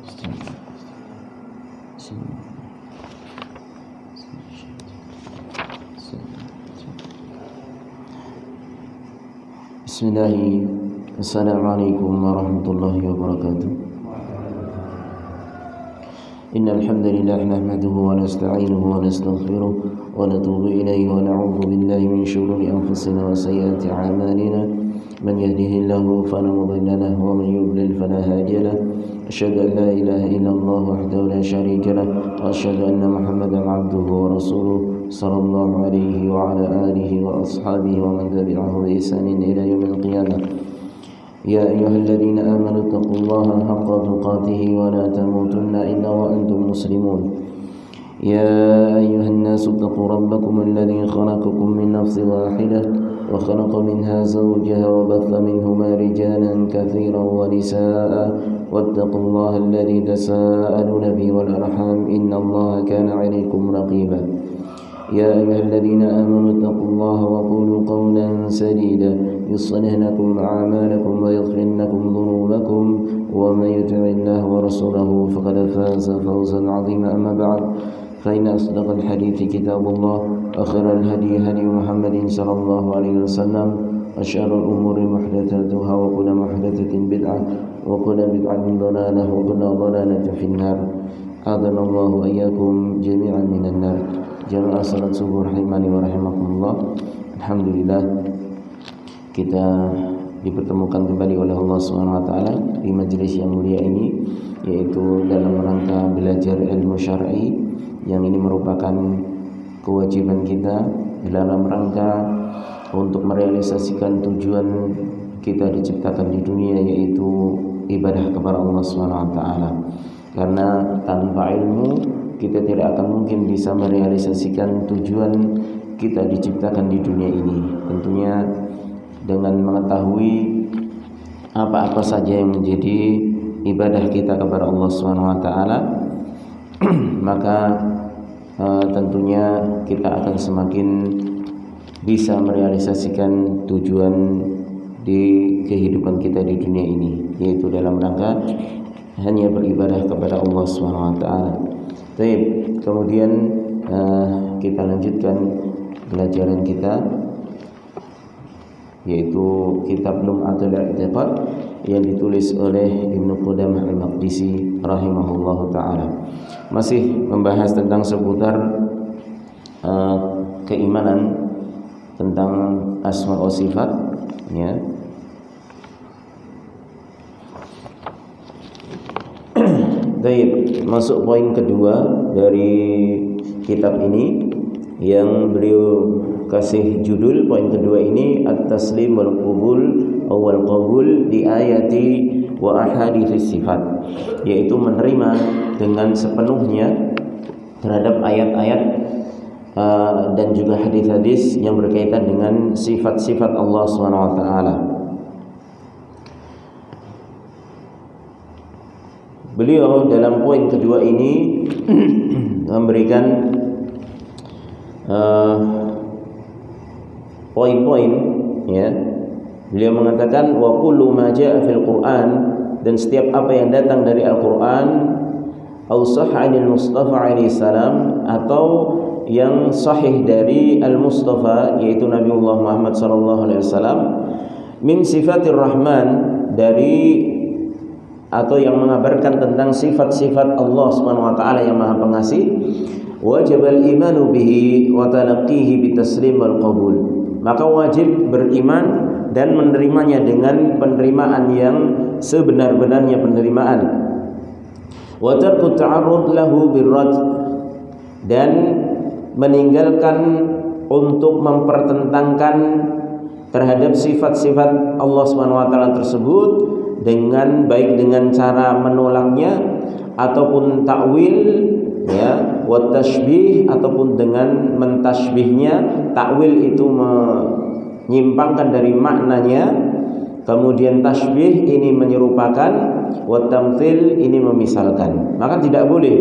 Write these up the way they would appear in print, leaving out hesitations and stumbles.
Bismillahirrahmanirrahim. Assalamualaikum warahmatullahi wabarakatuh. Innal hamdalillah nahmaduhu wa nasta'inuhu wa nastaghfiruh wa natubu ilayhi wa na'udzu billahi min shururi anfusina wa sayyiati a'malina. Man yahdihillahu fala mudilla lahu wa man yudlil fala hadiya lahu. Asyhadu an la ilaha illallah wahdahu la syarika lahu wa asyhadu anna Muhammadan 'abduhu wa rasuluh sallallahu alaihi wa ala alihi wa ashabihi wa man tabi'ahu bi ihsanin ila yaumil qiyamah. Ya ayyuhalladzina amanu taqullaha haqqa tuqatih wa la tamutunna illa wa antum muslimun. Ya ayyuhan nasu taqu rabbakum alladzi khalaqakum min nafsin wahidah wa khalaqa minha zawjaha wa batha minhuma rijalan katsiran wa nisaa'a wattaqullaha alladzi tasaaluna bihi wal arham innallaha kana 'alaykum raqiba. يا أيها الذين آمنوا اتقوا الله وقولوا قولا سديدا يصلح لكم أعمالكم ويغفر لكم ذنوبكم ومن يطع الله ورسوله فقد فاز فوزا عظيما. أما بعد فإن أصدق الحديث كتاب الله وخير الهدي هدي محمد صلى الله عليه وسلم وشر الأمور محدثاتها وكل محدثة بدعة وكل بدعة ضلالة وكل ضلالة في النار. أعاذنا الله وإياكم جميعا من النار. Jamaah salat subuh rahimani wa rahimakumullah. Alhamdulillah kita dipertemukan kembali oleh Allah Subhanahu wa taala di majelis yang mulia ini, yaitu dalam rangka belajar ilmu syar'i, yang ini merupakan kewajiban kita dalam rangka untuk merealisasikan tujuan kita diciptakan di dunia, yaitu ibadah kepada Allah Subhanahu wa taala. Karena tanpa ilmu kita tidak akan mungkin bisa merealisasikan tujuan kita diciptakan di dunia ini. Tentunya dengan mengetahui apa-apa saja yang menjadi ibadah kita kepada Allah Subhanahu wa taala, maka tentunya kita akan semakin bisa merealisasikan tujuan di kehidupan kita di dunia ini, yaitu dalam rangka hanya beribadah kepada Allah Subhanahu wa taala. Baik, kemudian kita lanjutkan pelajaran kita, yaitu kitab Lum'atul I'tiqad yang ditulis oleh Ibnu Qudamah Al-Maqdisi rahimahullahu taala. Masih membahas tentang seputar keimanan tentang asma wa sifat, ya. Baik, masuk poin kedua dari kitab ini yang beliau kasih judul. Poin kedua ini at-taslim wal qabul wal qabul di ayati wa ahadits sifat, yaitu menerima dengan sepenuhnya terhadap ayat-ayat dan juga hadis-hadis yang berkaitan dengan sifat-sifat Allah Subhanahu wa taala. Beliau dalam poin kedua ini memberikan poin-poin, ya. Beliau mengatakan wa kullu ma jaa fil Qur'an, dan setiap apa yang datang dari Al-Qur'an, au sahha 'anil Mustafa alaihi salam, atau yang sahih dari Al-Mustafa yaitu Nabiullah Muhammad sallallahu alaihi wasallam, min sifatir rahman, dari atau yang mengabarkan tentang sifat-sifat Allah Subhanahu wa taala yang Maha Pengasih, wajib al-imanu bihi wa talaqqihi bitaslim wal qabul, maka wajib beriman dan menerimanya dengan penerimaan yang sebenar-benarnya penerimaan. Wa tarku ta'arrud lahu birrad, dan meninggalkan untuk mempertentangkan terhadap sifat-sifat Allah Subhanahu wa taala tersebut, dengan baik dengan cara menolaknya ataupun takwil, ya, wa tashbih, ataupun dengan mentasbihnya. Takwil itu menyimpangkan dari maknanya, kemudian tasbih ini menyerupakan, wa tamtsil ini memisalkan. Maka tidak boleh,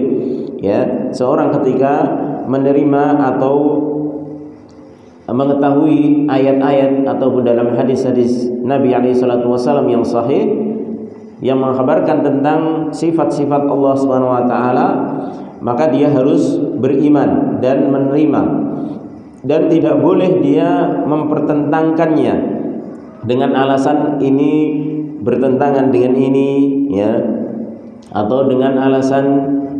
ya, seorang ketika menerima atau mengetahui ayat-ayat ataupun dalam hadis-hadis Nabi alaihi salatu wasallam yang sahih, yang mengkhabarkan tentang sifat-sifat Allah Subhanahu wa taala, maka dia harus beriman dan menerima, dan tidak boleh dia mempertentangkannya dengan alasan ini bertentangan dengan ini, ya, atau dengan alasan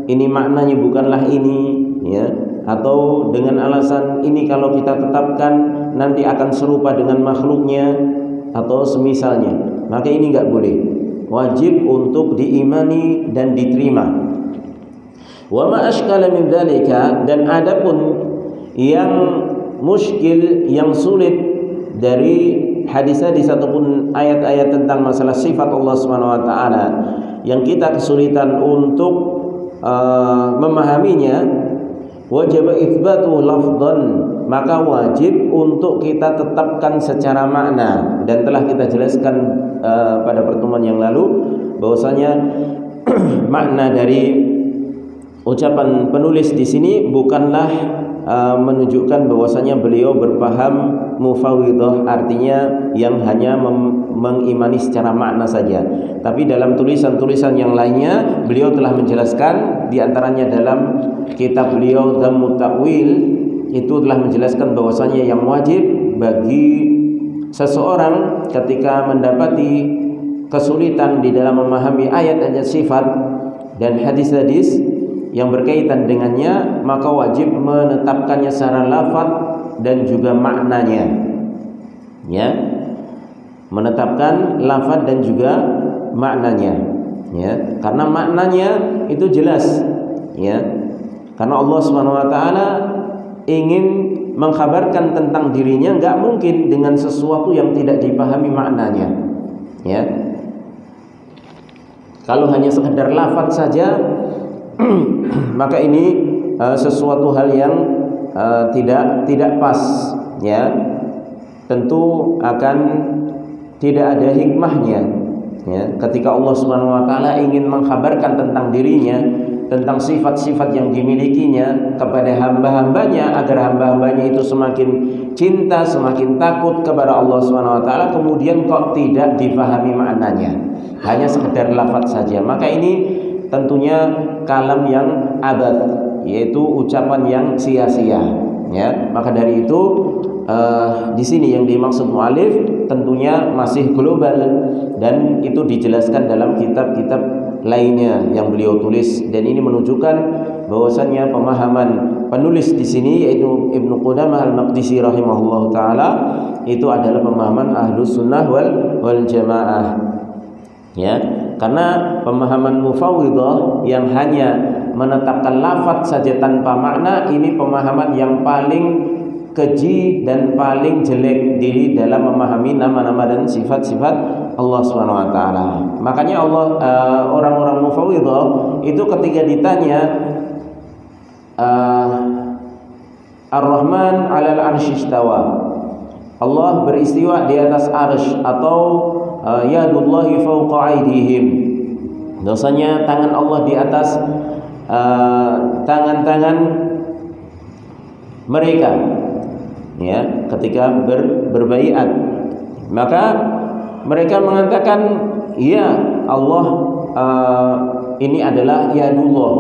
ini maknanya bukanlah ini, ya, atau dengan alasan ini kalau kita tetapkan nanti akan serupa dengan makhluknya atau semisalnya. Maka ini enggak boleh. Wajib untuk diimani dan diterima. Wa ma ashkala min dzalika, dan adapun yang muskil, yang sulit dari hadis-hadis ataupun ayat-ayat tentang masalah sifat Allah Subhanahu wa taala yang kita kesulitan untuk memahaminya, wajib itsbatu lafdhan, maka wajib untuk kita tetapkan secara makna, dan telah kita jelaskan pada pertemuan yang lalu bahwasanya makna dari ucapan penulis di sini bukanlah menunjukkan bahwasanya beliau berpaham mufawwidah, artinya yang hanya mengimani secara makna saja. Tapi dalam tulisan-tulisan yang lainnya beliau telah menjelaskan, di antaranya dalam kitab beliau Dhammut Ta'wil, itu telah menjelaskan bahwasanya yang wajib bagi seseorang ketika mendapati kesulitan di dalam memahami ayat-ayat sifat dan hadis-hadis yang berkaitan dengannya, maka wajib menetapkannya secara lafaz dan juga maknanya, ya, menetapkan lafaz dan juga maknanya, ya, karena maknanya itu jelas, ya, karena Allah Subhanahu wa taala ingin mengkhabarkan tentang dirinya, enggak mungkin dengan sesuatu yang tidak dipahami maknanya, ya. Kalau hanya sekedar lafaz saja maka ini sesuatu hal yang tidak pas, ya, tentu akan tidak ada hikmahnya, ya, ketika Allah Subhanahu wa taala ingin mengkhabarkan tentang dirinya, tentang sifat-sifat yang dimilikinya kepada hamba-hambanya, agar hamba-hambanya itu semakin cinta, semakin takut kepada Allah Subhanahu wa taala, kemudian kok tidak dipahami maknanya, hanya sekedar lafaz saja, maka ini tentunya kalam yang abad, yaitu ucapan yang sia-sia, ya. Maka dari itu di sini yang dimaksud mu'alif tentunya masih global, dan itu dijelaskan dalam kitab-kitab lainnya yang beliau tulis, dan ini menunjukkan bahwasannya pemahaman penulis di sini yaitu Ibnu Qudamah Al-Maqdisi rahimahullah taala itu adalah pemahaman Ahlus Sunnah wal Jamaah, ya. Karena pemahaman mufawwidah yang hanya menetapkan lafaz saja tanpa makna, ini pemahaman yang paling keji dan paling jelek di dalam memahami nama-nama dan sifat-sifat Allah Subhanahu wa taala. Makanya orang-orang mufawwidah itu ketika ditanya Ar-Rahman 'alal 'arsy istawa, Allah beristiwa di atas arsy, atau yadullahi fawqa aydihim, dosanya tangan Allah di atas tangan-tangan mereka, ya, ketika berbaiat, maka mereka mengatakan ya Allah ini adalah yadullah,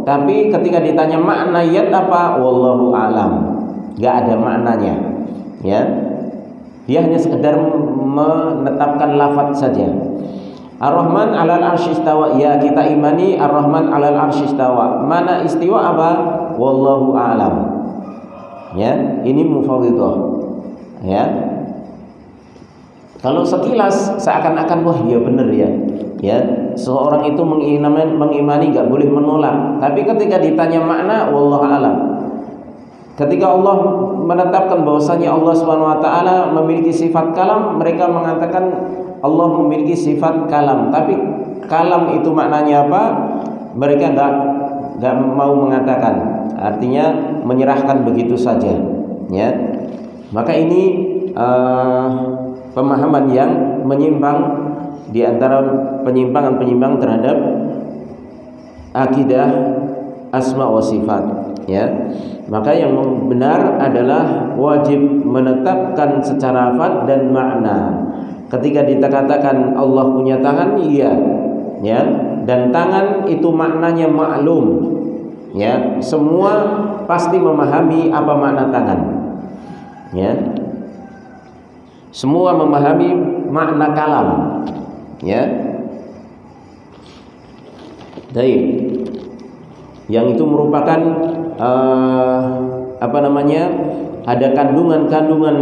tapi ketika ditanya makna yad apa, wallahu alam, enggak ada maknanya, ya. Dia hanya sekedar menetapkan lafaz saja. Ar-Rahman 'alal 'arsy istawa, ya kita imani Ar-Rahman 'alal 'arsy istawa. Mana istiwa apa? Wallahu a'lam. Ya, ini mufawwidah. Ya. Kalau sekilas seakan-akan wah ya benar ya. Ya, seorang itu mengimani enggak boleh menolak. Tapi ketika ditanya makna, wallahu a'lam. Ketika Allah menetapkan bahwasanya Allah Subhanahu wa taala memiliki sifat kalam, mereka mengatakan Allah memiliki sifat kalam, tapi kalam itu maknanya apa? Mereka enggak mau mengatakan. Artinya menyerahkan begitu saja, ya. Maka ini pemahaman yang menyimpang di antara penyimpangan-penyimpangan terhadap akidah asma wa sifat, ya. Maka yang benar adalah wajib menetapkan secara lafaz dan makna. Ketika dikatakan Allah punya tangan, iya, ya, dan tangan itu maknanya maklum, ya, semua pasti memahami apa makna tangan, ya, semua memahami makna kalam, ya. Baik, yang itu merupakan ada kandungan-kandungan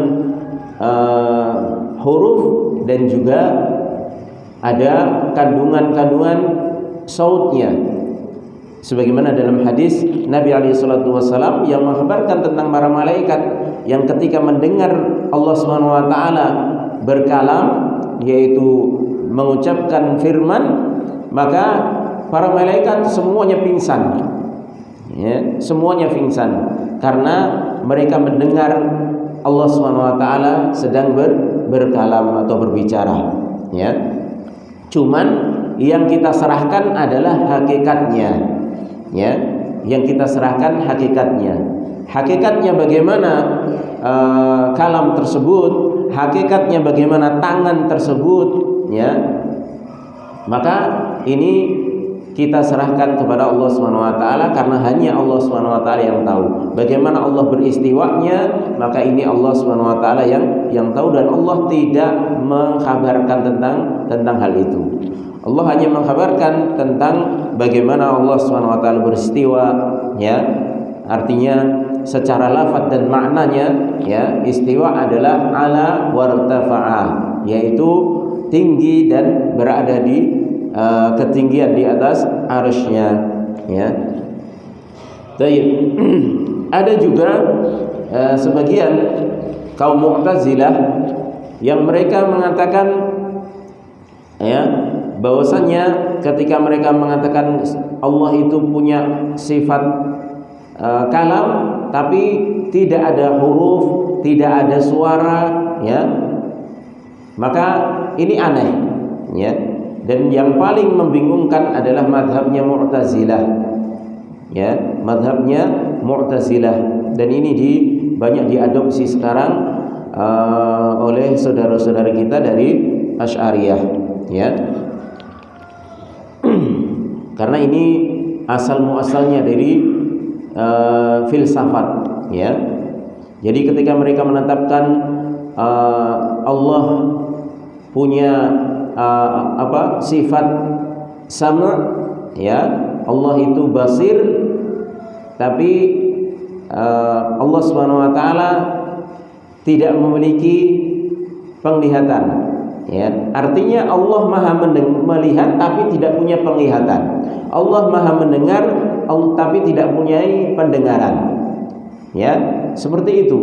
huruf dan juga ada kandungan-kandungan sautnya, sebagaimana dalam hadis Nabi SAW yang mengkhabarkan tentang para malaikat yang ketika mendengar Allah SWT berkalam, yaitu mengucapkan firman, maka para malaikat semuanya pingsan, ya, semuanya pingsan karena mereka mendengar Allah SWT sedang berkalam atau berbicara, ya. Cuman yang kita serahkan adalah hakikatnya, ya. Yang kita serahkan hakikatnya. Hakikatnya bagaimana kalam tersebut, hakikatnya bagaimana tangan tersebut, ya. Maka ini kita serahkan kepada Allah SWT karena hanya Allah SWT yang tahu. Bagaimana Allah beristiwanya, maka ini Allah SWT yang tahu, dan Allah tidak mengkhabarkan tentang hal itu. Allah hanya mengkhabarkan tentang bagaimana Allah SWT beristiwa, ya. Artinya secara lafaz dan maknanya, ya, istiwa adalah ala wartafa'a, yaitu tinggi dan berada di ketinggian di atas arsy-Nya, ya. Baik. Ada juga sebagian kaum Mu'tazilah yang mereka mengatakan, ya, bahwasannya ketika mereka mengatakan Allah itu punya sifat kalam tapi tidak ada huruf, tidak ada suara, ya, maka ini aneh, ya. Dan yang paling membingungkan adalah madhabnya Mu'tazilah, ya, madhabnya Mu'tazilah, dan ini banyak diadopsi sekarang oleh saudara-saudara kita dari Asy'ariyah, ya. Karena ini asal muasalnya dari filsafat, ya. Jadi ketika mereka menetapkan Allah punya sifat sama, ya, Allah itu basir, tapi Allah SWT tidak memiliki penglihatan, ya. Artinya Allah maha melihat tapi tidak punya penglihatan. Allah maha mendengar tapi tidak punya pendengaran, ya. Seperti itu.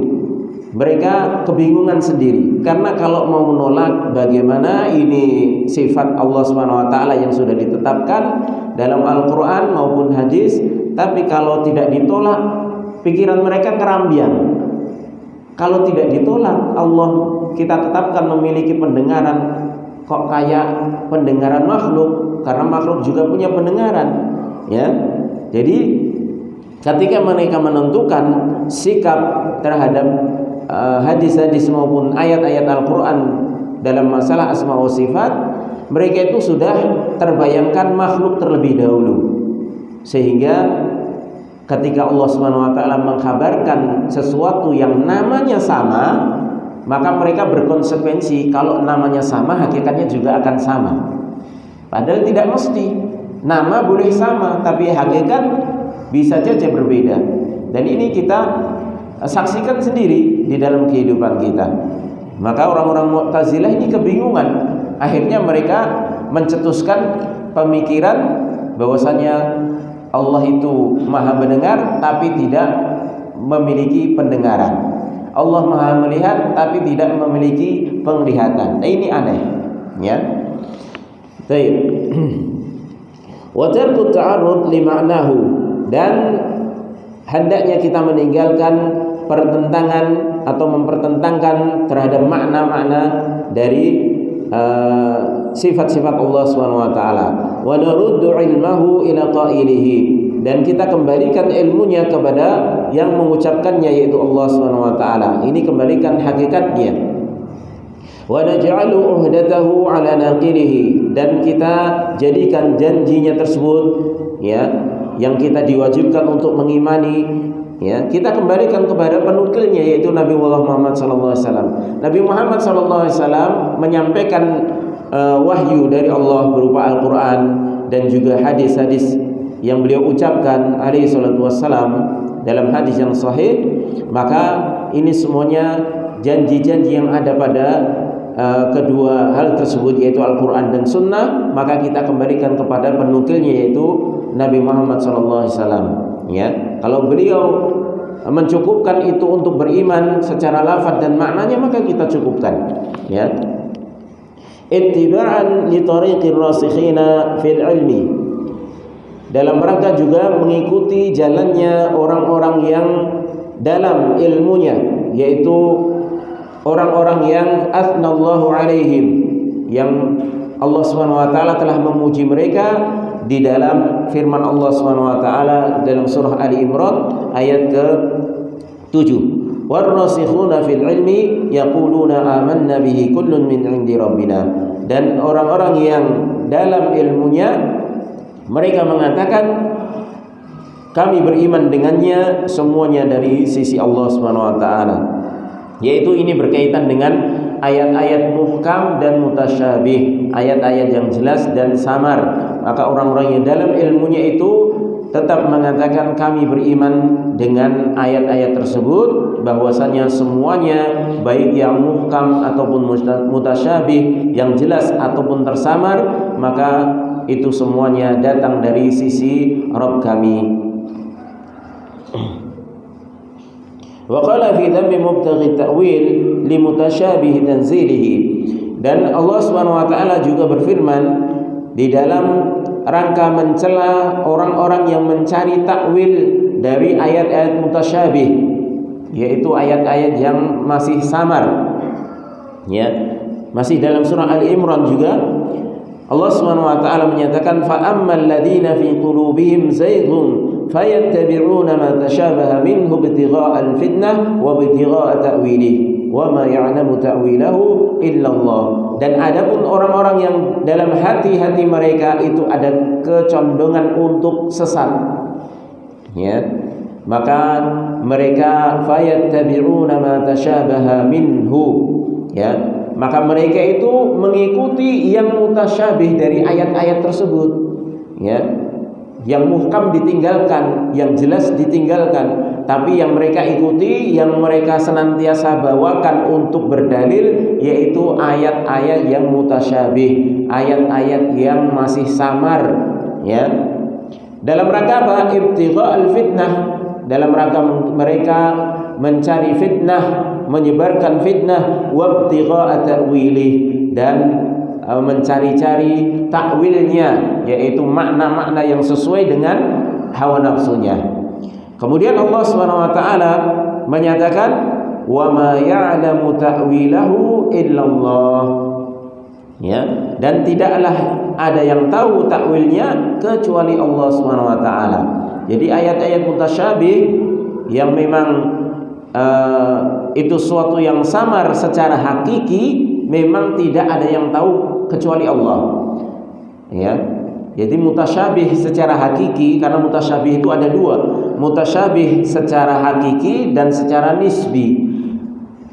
Mereka kebingungan sendiri, karena kalau mau menolak bagaimana ini sifat Allah SWT yang sudah ditetapkan dalam Al-Quran maupun hadis, tapi kalau tidak ditolak pikiran mereka kerambian. Kalau tidak ditolak, Allah kita tetapkan memiliki pendengaran, kok kayak pendengaran makhluk, karena makhluk juga punya pendengaran, ya. Jadi ketika mereka menentukan sikap terhadap hadis-hadis maupun ayat-ayat Al-Quran dalam masalah asma wa sifat, mereka itu sudah terbayangkan makhluk terlebih dahulu, sehingga ketika Allah SWT mengkhabarkan sesuatu yang namanya sama, maka mereka berkonsekuensi kalau namanya sama hakikatnya juga akan sama. Padahal tidak mesti, nama boleh sama tapi hakikat bisa saja berbeda, dan ini kita saksikan sendiri di dalam kehidupan kita. Maka orang-orang Mu'tazilah ini kebingungan. Akhirnya mereka mencetuskan pemikiran bahwasanya Allah itu maha mendengar tapi tidak memiliki pendengaran. Allah maha melihat tapi tidak memiliki penglihatan. Nah, ini aneh, ya. Baik. Wa tarku ta'arrud li ma'nahu, dan hendaknya kita meninggalkan pertentangan atau mempertentangkan terhadap makna-makna dari sifat-sifat Allah SWT. Wa naruddu ilmahu ila qailihi, dan kita kembalikan ilmunya kepada yang mengucapkannya, yaitu Allah SWT. Ini kembalikan hakikatnya. Wa naj'alu uhdatahu ala naqilihi, dan kita jadikan janjinya tersebut, ya, yang kita diwajibkan untuk mengimani, ya, kita kembalikan kepada penukilnya, yaitu Nabi Muhammad SAW. Nabi Muhammad SAW menyampaikan wahyu dari Allah berupa Al-Quran dan juga hadis-hadis yang beliau ucapkan alaihi salatu wassalam dalam hadis yang sahih. Maka ini semuanya janji-janji yang ada pada kedua hal tersebut, yaitu Al-Quran dan Sunnah. Maka kita kembalikan kepada penukilnya, yaitu Nabi Muhammad SAW. Ya, kalau beliau mencukupkan itu untuk beriman secara lafaz dan maknanya, maka kita cukupkan. Ya, ittiba'an li tariqir rasikhina fil ilmi, dalam rangka juga mengikuti jalannya orang-orang yang dalam ilmunya, yaitu orang-orang yang athnallahu alaihim, yang Allah SWT telah memuji mereka di dalam firman Allah SWT dalam surah Ali Imran ayat ke-7. Warrasikhuna fil ilmi yaquluna amanna bihi kullun min indi rabbina, dan orang-orang yang dalam ilmunya mereka mengatakan kami beriman dengannya, semuanya dari sisi Allah SWT. Yaitu ini berkaitan dengan ayat-ayat muhkam dan mutasyabih, ayat-ayat yang jelas dan samar. Maka orang-orang yang dalam ilmunya itu tetap mengatakan kami beriman dengan ayat-ayat tersebut, bahwasanya semuanya baik yang muhkam ataupun mutasyabih, yang jelas ataupun tersamar, maka itu semuanya datang dari sisi Rabb kami. Wa qala fi dhammi mubtaghi ta'wil li mutasyabih tanzilihi, dan Allah Subhanahu wa taala juga berfirman di dalam rangka mencela orang-orang yang mencari takwil dari ayat-ayat mutasyabih, yaitu ayat-ayat yang masih samar. Ya, masih dalam surah Ali Imran juga Allah Subhanahu wa taala menyatakan fa ammal ladzina fi qulubihim zayghun fayattabi'una ma tashabaha minhu ibtigha'al fitnah wa ibtigha'a ta'wilihi wa ma ya'lamu ta'wilahu illa Allah. Dan adapun orang-orang yang dalam hati-hati mereka itu ada kecondongan untuk sesat, ya, maka mereka fayattabi'una ma tashabaha minhu, ya, maka mereka itu mengikuti yang mutasyabih dari ayat-ayat tersebut, ya. Yang muhkam ditinggalkan, yang jelas ditinggalkan, tapi yang mereka ikuti, yang mereka senantiasa bawakan untuk berdalil, yaitu ayat-ayat yang mutasyabih, ayat-ayat yang masih samar, ya. Dalam rangka apa? Ibtigha'al fitnah, dalam rangka mereka mencari fitnah, menyebarkan fitnah, wabtigha'a ta'wilih, dan mencari-cari takwilnya, yaitu makna-makna yang sesuai dengan hawa nafsunya. Kemudian Allah Subhanahu wa taala menyatakan wa ma ya'lamu ta'wilahu illallah, ya, dan tidaklah ada yang tahu takwilnya kecuali Allah Subhanahu wa taala. Jadi ayat-ayat mutasyabih yang memang itu suatu yang samar secara hakiki, memang tidak ada yang tahu kecuali Allah, ya. Jadi mutasyabih secara hakiki, karena mutasyabih itu ada dua, mutasyabih secara hakiki dan secara nisbi.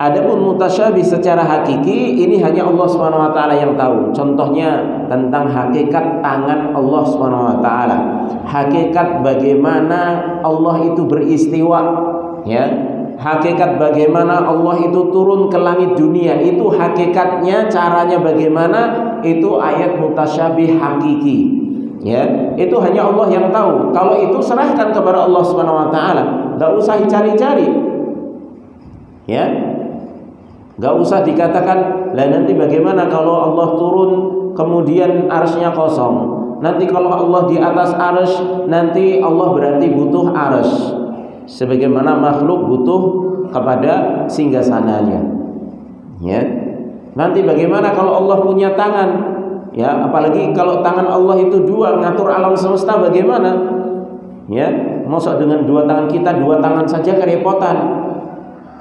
Adapun mutasyabih secara hakiki ini hanya Allah Subhanahu wa taala yang tahu. Contohnya tentang hakikat tangan Allah Subhanahu wa taala, hakikat bagaimana Allah itu beristiwa, ya. Hakikat bagaimana Allah itu turun ke langit dunia, itu hakikatnya, caranya bagaimana, itu ayat mutasyabih hakiki, ya. Itu hanya Allah yang tahu. Kalau itu serahkan kepada Allah Subhanahu wa taala, enggak usah dicari-cari, ya. Enggak usah dikatakan, lah nanti bagaimana kalau Allah turun kemudian arsy-nya kosong. Nanti kalau Allah di atas arsy, nanti Allah berarti butuh arsy, sebagaimana makhluk butuh kepada singgasananya, ya. Nanti bagaimana kalau Allah punya tangan, ya, apalagi kalau tangan Allah itu dua, ngatur alam semesta bagaimana, ya. Masa dengan dua tangan kita, dua tangan saja kerepotan,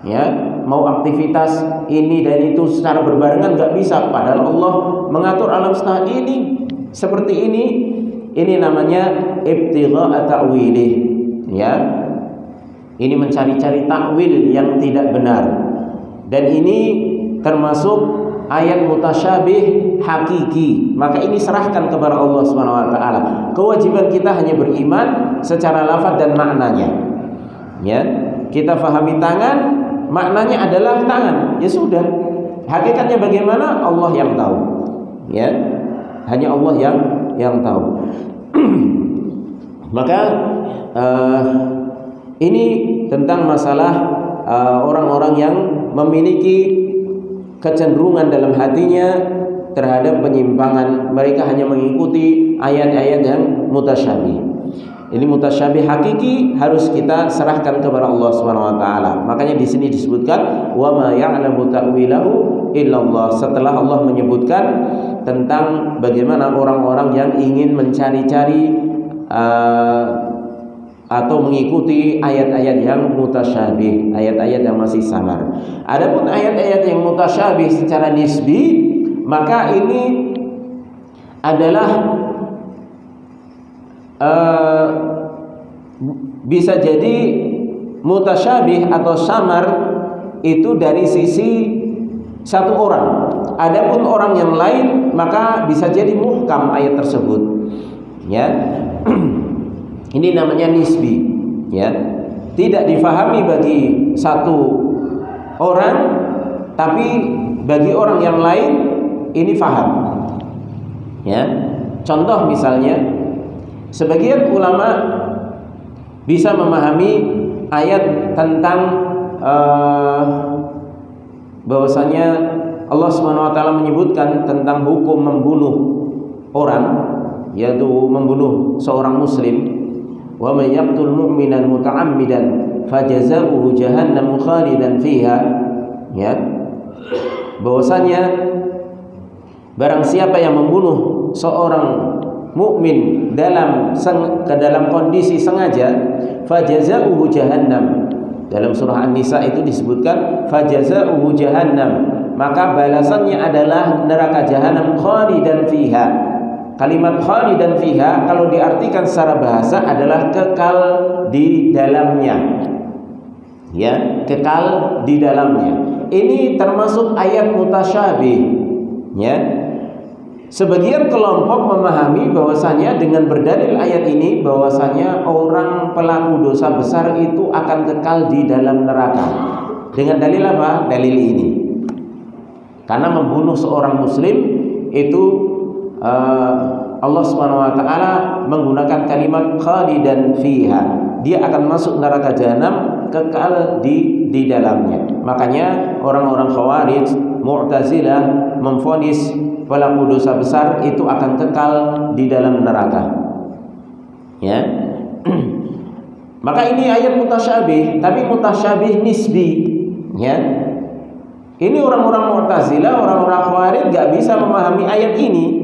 Ya, mau aktivitas ini dan itu secara berbarengan nggak bisa. Padahal Allah mengatur alam semesta ini seperti ini. Ini namanya ibtigha' ta'wilih. Ya, ini mencari-cari takwil yang tidak benar. Dan ini termasuk ayat mutasyabih hakiki. Maka ini serahkan kepada Allah Subhanahu wa taala. Kewajiban kita hanya beriman secara lafaz dan maknanya. Ya, kita fahami tangan, maknanya adalah tangan. Ya sudah. Hakikatnya bagaimana? Allah yang tahu. Ya. Hanya Allah yang tahu. Maka ini tentang masalah orang-orang yang memiliki kecenderungan dalam hatinya terhadap penyimpangan. Mereka hanya mengikuti ayat-ayat yang mutasyabih. Ini mutasyabih hakiki harus kita serahkan kepada Allah Subhanahu wa taala. Makanya di sini disebutkan wa ma ya'lamu ta'wilahu illallah. Setelah Allah menyebutkan tentang bagaimana orang-orang yang ingin mencari-cari atau mengikuti ayat-ayat yang mutasyabih, ayat-ayat yang masih samar. Adapun ayat-ayat yang mutasyabih secara nisbi, maka ini adalah bisa jadi mutasyabih atau samar itu dari sisi satu orang. Adapun orang yang lain maka bisa jadi muhkam ayat tersebut. Ya. Ini namanya nisbi, ya. Tidak difahami bagi satu orang, tapi bagi orang yang lain ini faham. Ya. Contoh misalnya, sebagian ulama bisa memahami ayat tentang bahwasanya Allah Subhanahu wa taala menyebutkan tentang hukum membunuh orang, yaitu membunuh seorang muslim. Wa may yaqtul mu'minan muta'ammidan fajazaohu jahannam khalidan fiha. Ya. Bahwasanya barang siapa yang membunuh seorang mukmin dalam kondisi sengaja, fajazaohu jahannam. Dalam surah An-Nisa itu disebutkan fajazaohu jahannam, maka balasannya adalah neraka jahanam khalidan fiha. Kalimat khalidan fiha kalau diartikan secara bahasa adalah kekal di dalamnya. Ya, kekal di dalamnya. Ini termasuk ayat mutasyabih. Ya. Sebagian kelompok memahami bahwasanya dengan berdalil ayat ini bahwasanya orang pelaku dosa besar itu akan kekal di dalam neraka. Dengan dalil apa? Dalil ini. Karena membunuh seorang muslim itu Allah Subhanahu wa taala menggunakan kalimat khalidan fiha. Dia akan masuk neraka jahanam kekal di dalamnya. Makanya orang-orang Khawarij, Mu'tazilah memvonis pelaku dosa besar itu akan kekal di dalam neraka. Ya. Maka ini ayat mutasyabih, tapi mutasyabih nisbi, ya. Ini orang-orang Mu'tazilah, orang-orang Khawarij enggak bisa memahami ayat ini.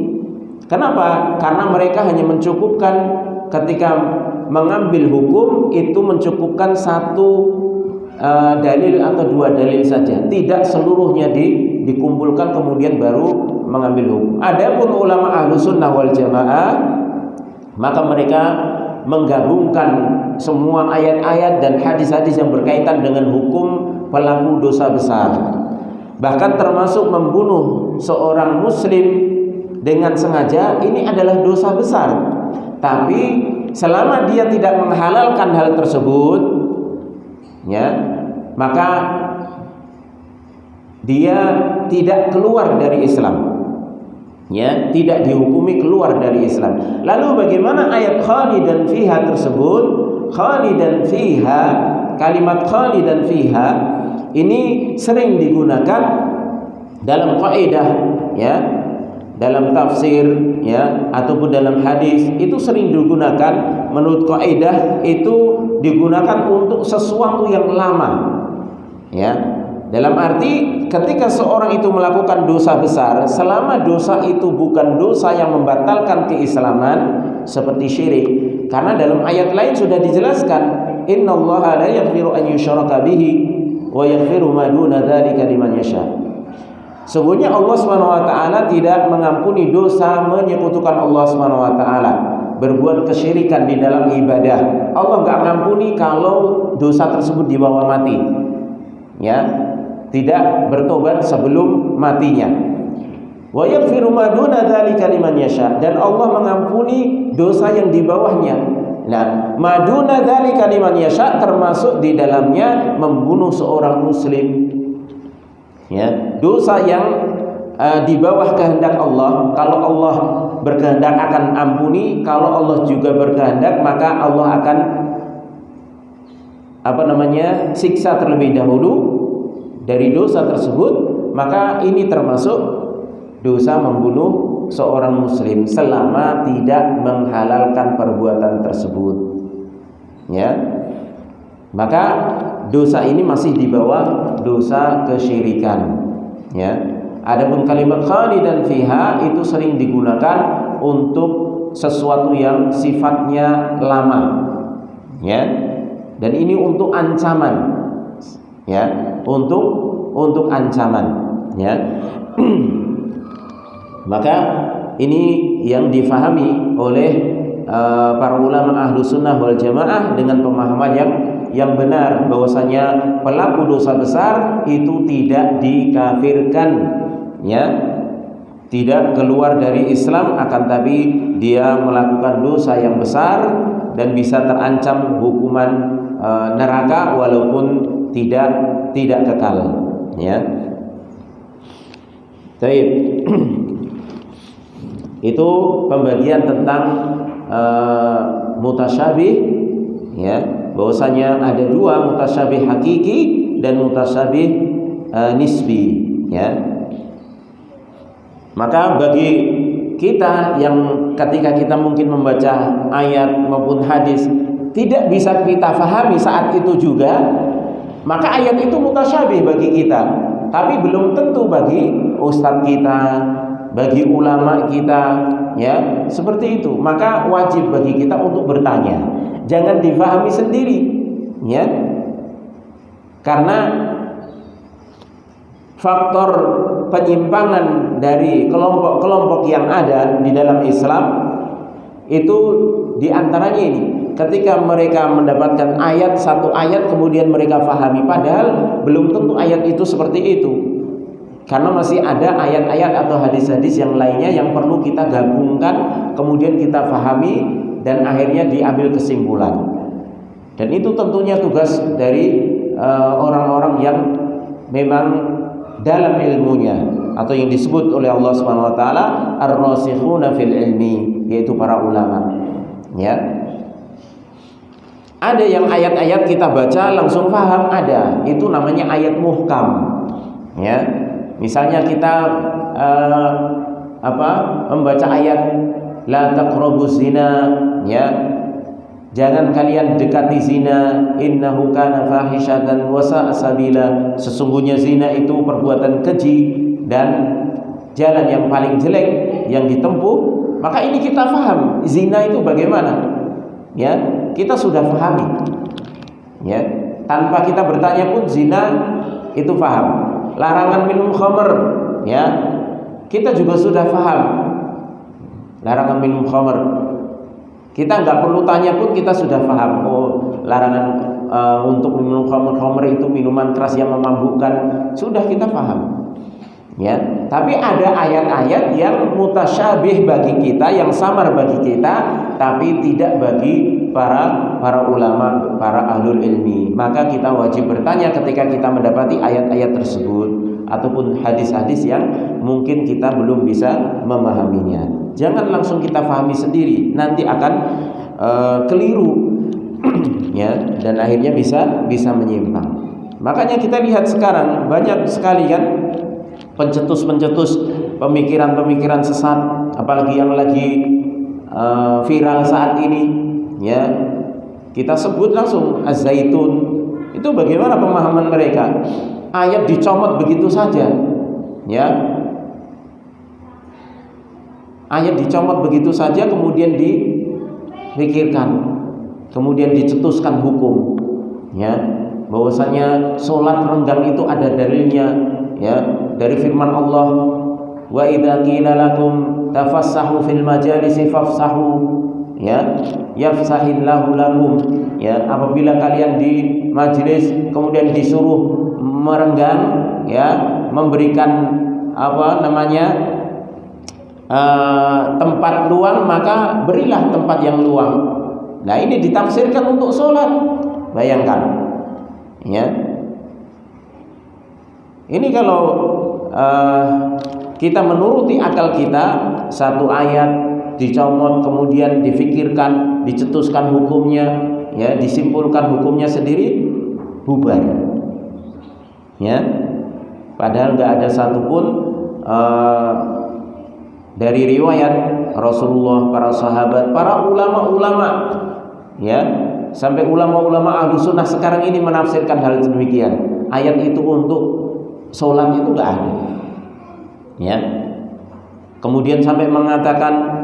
Kenapa? Karena mereka hanya mencukupkan ketika mengambil hukum itu mencukupkan satu dalil atau dua dalil saja, tidak seluruhnya dikumpulkan kemudian baru mengambil hukum. Adapun ulama Ahlussunnah wal Jamaah, maka mereka menggabungkan semua ayat-ayat dan hadis-hadis yang berkaitan dengan hukum pelaku dosa besar. Bahkan termasuk membunuh seorang muslim dengan sengaja, ini adalah dosa besar. Tapi selama dia tidak menghalalkan hal tersebut, ya, maka dia tidak keluar dari Islam. Ya, tidak dihukumi keluar dari Islam. Lalu bagaimana ayat khalidan fiha tersebut? Khalidan fiha, kalimat khalidan fiha ini sering digunakan dalam kaidah, ya, dalam tafsir, ya, ataupun dalam hadis itu sering digunakan. Menurut kaidah itu digunakan untuk sesuatu yang lama, ya. Dalam arti ketika seorang itu melakukan dosa besar, selama dosa itu bukan dosa yang membatalkan keislaman seperti syirik. Karena dalam ayat lain sudah dijelaskan, innallaha la yaghfiru an yushraka bihi wa yaghfiru ma duna dzalika liman yasha. Sesungguhnya Allah Subhanahu wa taala tidak mengampuni dosa menyekutukan Allah Subhanahu wa taala, berbuat kesyirikan di dalam ibadah. Allah enggak ngampuni kalau dosa tersebut dibawa mati. Ya, tidak bertobat sebelum matinya. Wa yaghfiru ma duna dzalika liman yasha, dan Allah mengampuni dosa yang di bawahnya. Nah, maduna dzalika liman yasha termasuk di dalamnya membunuh seorang muslim. Ya, dosa yang di bawah kehendak Allah, kalau Allah berkehendak akan ampuni, kalau Allah juga berkehendak maka Allah akan siksa terlebih dahulu dari dosa tersebut. Maka ini termasuk dosa membunuh seorang muslim selama tidak menghalalkan perbuatan tersebut. Ya. Maka dosa ini masih di bawah dosa kesyirikan. Ya. Adapun kalimat khalidan fiha itu sering digunakan untuk sesuatu yang sifatnya lama. Ya. Dan ini untuk ancaman. Ya, untuk ancaman, ya. Maka ini yang difahami oleh para ulama ahlu sunnah wal jamaah dengan pemahaman yang benar, bahwasanya pelaku dosa besar itu tidak dikafirkan, ya, tidak keluar dari Islam, akan tapi dia melakukan dosa yang besar dan bisa terancam hukuman neraka walaupun tidak kekal, ya. Baik. Itu pembagian tentang mutasyabih, ya, bahwasanya ada dua, mutasyabih hakiki dan mutasyabih nisbi, ya. Maka bagi kita yang ketika kita mungkin membaca ayat maupun hadis tidak bisa kita fahami saat itu juga, maka ayat itu mutasyabih bagi kita, tapi belum tentu bagi ustadz kita, bagi ulama kita, ya, seperti itu. Maka wajib bagi kita untuk bertanya, jangan difahami sendiri, ya, karena faktor penyimpangan dari kelompok-kelompok yang ada di dalam Islam itu diantaranya ini. Ketika mereka mendapatkan satu ayat kemudian mereka fahami, padahal belum tentu ayat itu seperti itu. Karena masih ada ayat-ayat atau hadis-hadis yang lainnya yang perlu kita gabungkan, kemudian kita fahami dan akhirnya diambil kesimpulan. Dan itu tentunya tugas dari orang-orang yang memang dalam ilmunya, atau yang disebut oleh Allah Subhanahu wa taala ar-rasikhuna fil ilmi, yaitu para ulama. Ya. Ada yang ayat-ayat kita baca langsung paham, ada. Itu namanya ayat muhkam. Ya. Misalnya kita membaca ayat la taqrabuz zina, ya. Jangan kalian dekati zina, innahu kana fahishatan wa sa'a sabila. Sesungguhnya zina itu perbuatan keji dan jalan yang paling jelek yang ditempuh. Maka ini kita paham zina itu bagaimana. Ya, kita sudah pahami. Ya, tanpa kita bertanya pun zina itu paham. Larangan minum khamr, ya, kita juga sudah paham. Larangan minum khamr, kita nggak perlu tanya pun kita sudah paham. Oh, larangan untuk minum khamr itu minuman keras yang memabukkan, sudah kita paham. Ya, tapi ada ayat-ayat yang mutasyabih bagi kita, yang samar bagi kita, tapi tidak bagi para ulama, para ahlul ilmi. Maka kita wajib bertanya ketika kita mendapati ayat-ayat tersebut ataupun hadis-hadis yang mungkin kita belum bisa memahaminya. Jangan langsung kita pahami sendiri, nanti akan keliru, ya, dan akhirnya bisa menyimpang. Makanya kita lihat sekarang banyak sekali kan pencetus-pencetus pemikiran-pemikiran sesat, apalagi yang lagi viral saat ini, ya. Kita sebut langsung Az-Zaitun. Itu bagaimana pemahaman mereka? Ayat dicomot begitu saja, ya. Ayat dicomot begitu saja kemudian dipikirkan, kemudian dicetuskan hukum, ya. bahwasanya sholat renggang itu ada dalilnya, ya, dari firman Allah, wa idza qila lakum tafassahu fil majalisi fafsahu, ya, yafsahillahu lakum, ya, apabila kalian di majelis kemudian disuruh merenggang, ya, memberikan tempat luang, maka berilah tempat yang luang. Nah, ini ditafsirkan untuk sholat. Bayangkan, ya, ini kalau kita menuruti akal kita, satu ayat dicomot kemudian difikirkan, dicetuskan hukumnya, ya, disimpulkan hukumnya sendiri, bubar, ya. Padahal nggak ada satupun dari riwayat Rasulullah, para sahabat, para ulama-ulama, ya, sampai ulama-ulama ahlu sunnah sekarang ini menafsirkan hal demikian. Ayat itu untuk sholat itu nggak ada, ya. Kemudian sampai mengatakan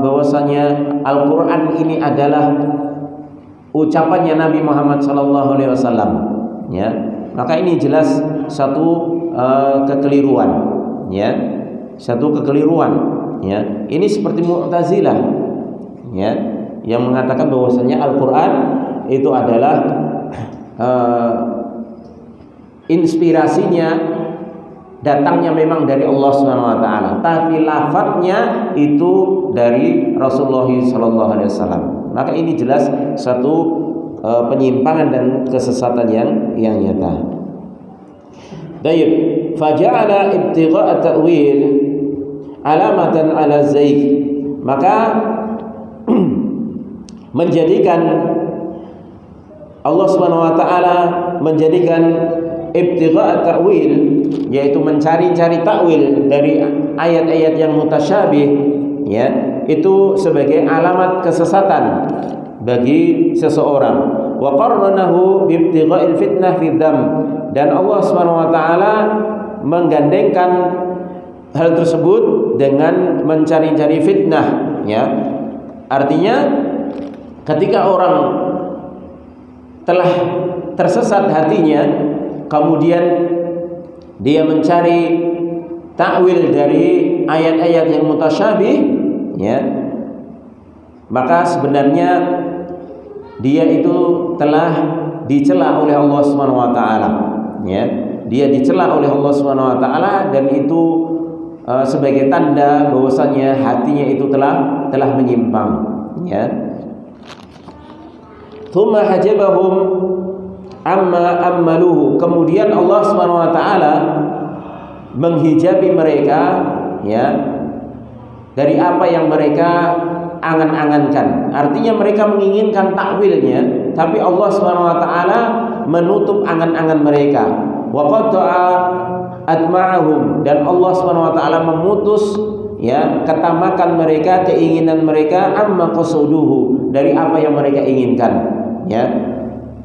bahwasanya Al-Quran ini adalah ucapannya Nabi Muhammad SAW, ya. Maka ini jelas satu kekeliruan, ya, satu kekeliruan, ya. Ini seperti Mu'tazilah, ya, yang mengatakan bahwasanya Al-Quran itu adalah inspirasinya datangnya memang dari Allah SWT, tapi lafadznya itu dari Rasulullah SAW. Maka ini jelas satu penyimpangan dan kesesatan yang nyata. Baik, faja'ala ibtigha'a ta'wil alamatan ala zaih, maka menjadikan Allah Subhanahu wa taala menjadikan ibtigha'a ta'wil, yaitu mencari-cari takwil dari ayat-ayat yang mutasyabih, ya, itu sebagai alamat kesesatan bagi seseorang. Wa qarranahu bi ibtigha'il fitnah fi dzam, dan Allah Subhanahu wa taala menggandengkan hal tersebut dengan mencari-cari fitnah, ya. Artinya ketika orang telah tersesat hatinya, kemudian dia mencari takwil dari ayat-ayat yang mutasyabih, ya, maka sebenarnya dia itu telah dicela oleh Allah Subhanahu wa taala, ya. Dia dicela oleh Allah Subhanahu wa taala, dan itu sebagai tanda bahwasanya hatinya itu telah menyimpang, ya. Tsumma hajabahum amma ammaluhu, kemudian Allah Subhanahu wa taala menghijabi mereka, ya, dari apa yang mereka angan-angankan. Artinya mereka menginginkan takwilnya, tapi Allah Subhanahu wa taala menutup angan-angan mereka. Wa qata'a atma'ahum, dan Allah Subhanahu wa taala memutus, ya, ketamakan mereka, keinginan mereka, amma qasuduhu, dari apa yang mereka inginkan, ya,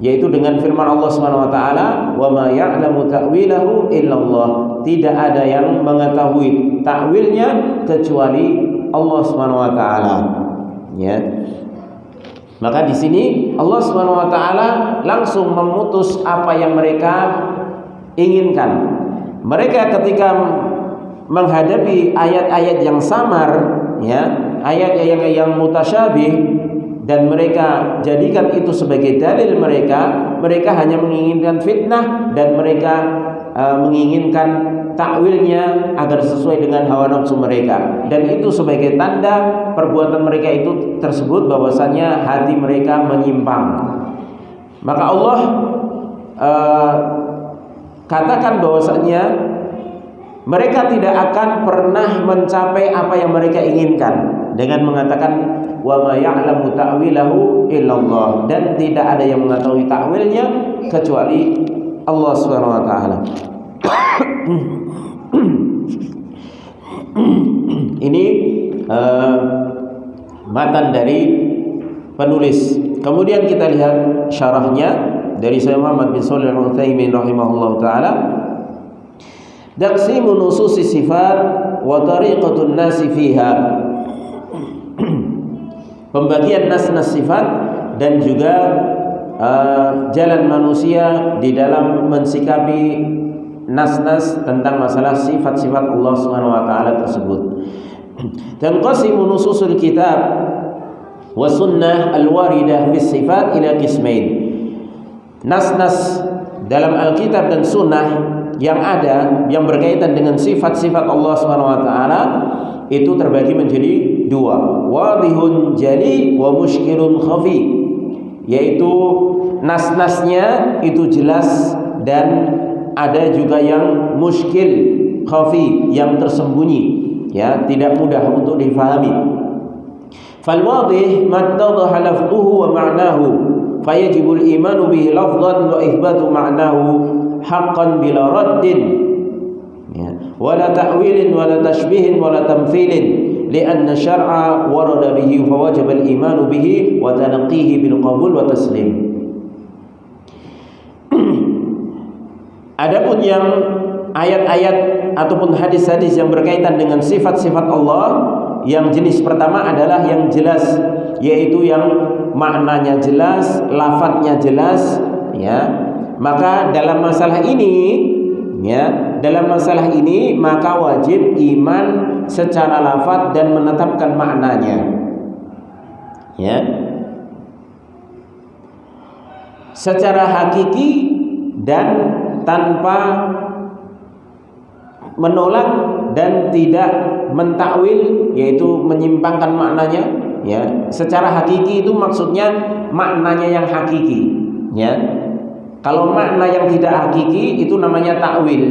yaitu dengan firman Allah Subhanahu wa taala, wa ma ya'lamu ta'wilahu illallah, tidak ada yang mengetahui takwilnya kecuali Allah Subhanahu wa taala, ya. Maka di sini Allah Subhanahu wa taala langsung memutus apa yang mereka inginkan. Mereka ketika menghadapi ayat-ayat yang samar, ya, ayat-ayat yang mutasyabih, dan mereka jadikan itu sebagai dalil mereka hanya menginginkan fitnah, dan mereka menginginkan takwilnya agar sesuai dengan hawa nafsu mereka, dan itu sebagai tanda perbuatan mereka itu tersebut bahwasanya hati mereka menyimpang. Maka Allah katakan bahwasanya mereka tidak akan pernah mencapai apa yang mereka inginkan dengan mengatakan wa ma ya'lamu ta'wilahu illallah, dan tidak ada yang mengetahui takwilnya kecuali Allah Subhanahu wa taala. Ini matan dari penulis. Kemudian kita lihat syarahnya dari Syekh Muhammad bin Shalih Al-Utsaimin rahimahullahu taala. Taqsimu nususi sifat wa tariqatun nasi fiha. Pembagian nas-nas sifat dan juga jalan manusia di dalam mensikapi nas-nas tentang masalah sifat-sifat Allah Subhanahu wa taala tersebut. Tanqasimu nususul kitab wa sunnah al-waridah fi sifat ila qismain. Nas-nas dalam Alkitab dan sunnah yang ada yang berkaitan dengan sifat-sifat Allah Subhanahu wa taala itu terbagi menjadi dua, wadihun jali wa mushkilun khafi, yaitu nas-nasnya itu jelas dan ada juga yang muskil khafi, yang tersembunyi, ya, tidak mudah untuk difahami. Fal wadih man tadaha lafzuhu wa ma'nahu fayajibul imanu bihi lafzan wa ithbatu ma'nahu haqqan bila raddin, ya, wala ta'wilin wala tashbihin wala tamthilin li'anna syar'a warada bihi fawajib al-imanu bihi wa tanqihi bil qabul wa taslim. Adapun yang ayat-ayat ataupun hadis-hadis yang berkaitan dengan sifat-sifat Allah, yang jenis pertama adalah yang jelas, yaitu yang maknanya jelas, lafadznya jelas, ya. Maka dalam masalah ini, ya, dalam masalah ini maka wajib iman secara lafadz dan menetapkan maknanya, ya, secara hakiki dan tanpa menolak dan tidak mentakwil, yaitu menyimpangkan maknanya, ya. Secara hakiki itu maksudnya maknanya yang hakiki, ya. Kalau makna yang tidak hakiki itu namanya takwil,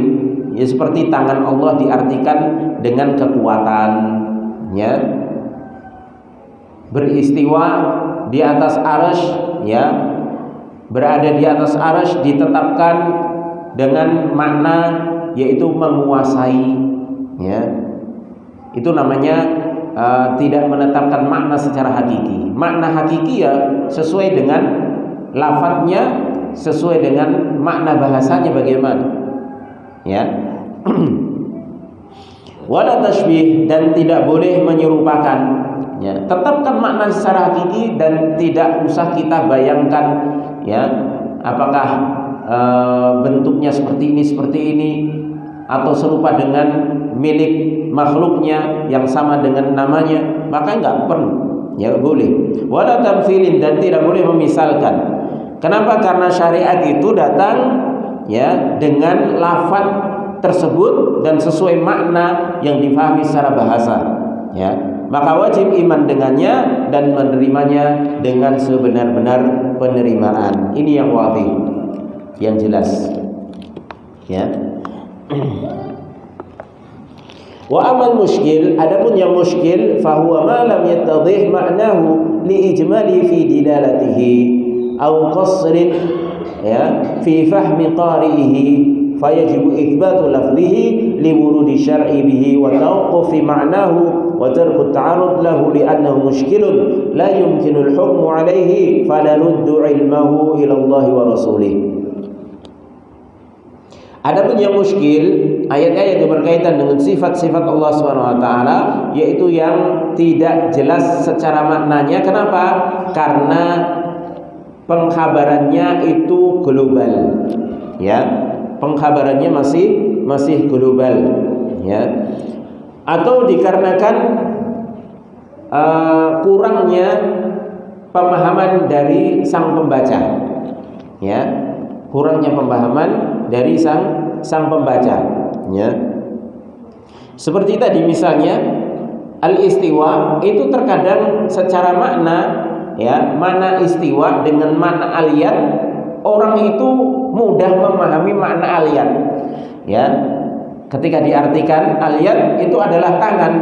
ya, seperti tangan Allah diartikan dengan kekuatan, ya, beristiwa di atas arsy, ya, berada di atas arsy ditetapkan dengan makna yaitu menguasai, ya. Itu namanya tidak menetapkan makna secara hakiki. Makna hakiki ya sesuai dengan lafadznya, sesuai dengan makna bahasanya bagaimana, ya. Wala tashbih, dan tidak boleh menyerupakan, ya. Tetapkan makna secara hakiki dan tidak usah kita bayangkan, ya, apakah bentuknya seperti ini atau serupa dengan milik makhluknya yang sama dengan namanya, maka enggak perlu, ya, boleh. Wala tamthilin, dan tidak boleh memisalkan. Kenapa? Karena syariat itu datang, ya, dengan lafaz tersebut dan sesuai makna yang difahami secara bahasa, ya. Maka wajib iman dengannya dan menerimanya dengan sebenar-benar penerimaan. Ini yang wadih, yang jelas, ya. Wa amal muskil, adapun yang muskil, fahuwa ma lam yattadhih ma'nahu li ijmali fi dilalatihi aw qasrin, ya, fi fahmi qari'ihi fayajibu itsbatu lafzihi li wurudi syar'i bihi wa tawaqqufi ma'nahu wa tarku ta'arud lahu li'annahu muskilun la yumkinu al-hukmu 'alayhi fala nuddu 'ilmahu ila Allah wa rasulih. Adapun yang muskil, ayat-ayat yang berkaitan dengan sifat-sifat Allah Subhanahu wa taala, yaitu yang tidak jelas secara maknanya. Kenapa? Karena pengkhabarannya itu global, ya. Pengkhabarannya masih global, ya. Atau dikarenakan kurangnya pemahaman dari sang pembaca, ya. Kurangnya pemahaman dari sang pembaca, ya. Seperti tadi misalnya al-istiwa itu terkadang secara makna, ya, makna istiwa dengan makna aliyat, orang itu mudah memahami makna aliyat, ya. Ketika diartikan aliyat itu adalah tangan,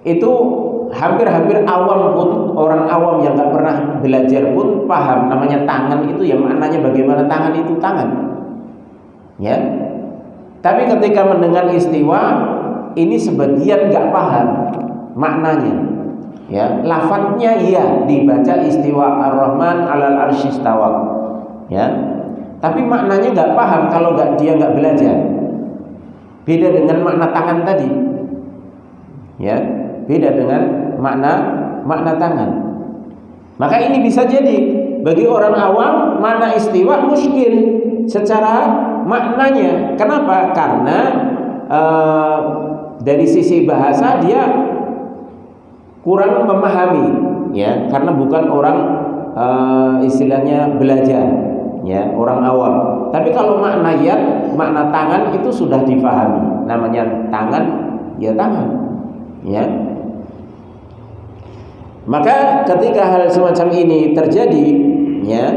itu hampir-hampir awam pun, orang awam yang gak pernah belajar pun paham namanya tangan itu, ya, maknanya bagaimana tangan itu tangan, ya. Tapi ketika mendengar istiwa ini sebagian gak paham maknanya, ya. Lafadznya iya dibaca istiwa ar-Rahman 'alal 'arsy istawa, ya. Tapi maknanya gak paham kalau dia gak belajar. Beda dengan makna tangan tadi, ya. Beda dengan makna tangan. Maka ini bisa jadi bagi orang awam makna istiwa muskil secara maknanya. Kenapa? Karena dari sisi bahasa dia kurang memahami, ya, karena bukan orang istilahnya belajar, ya, orang awam. Tapi kalau makna yad, makna tangan itu sudah difahami. Namanya tangan, ya tangan, ya. Maka ketika hal semacam ini terjadi, ya,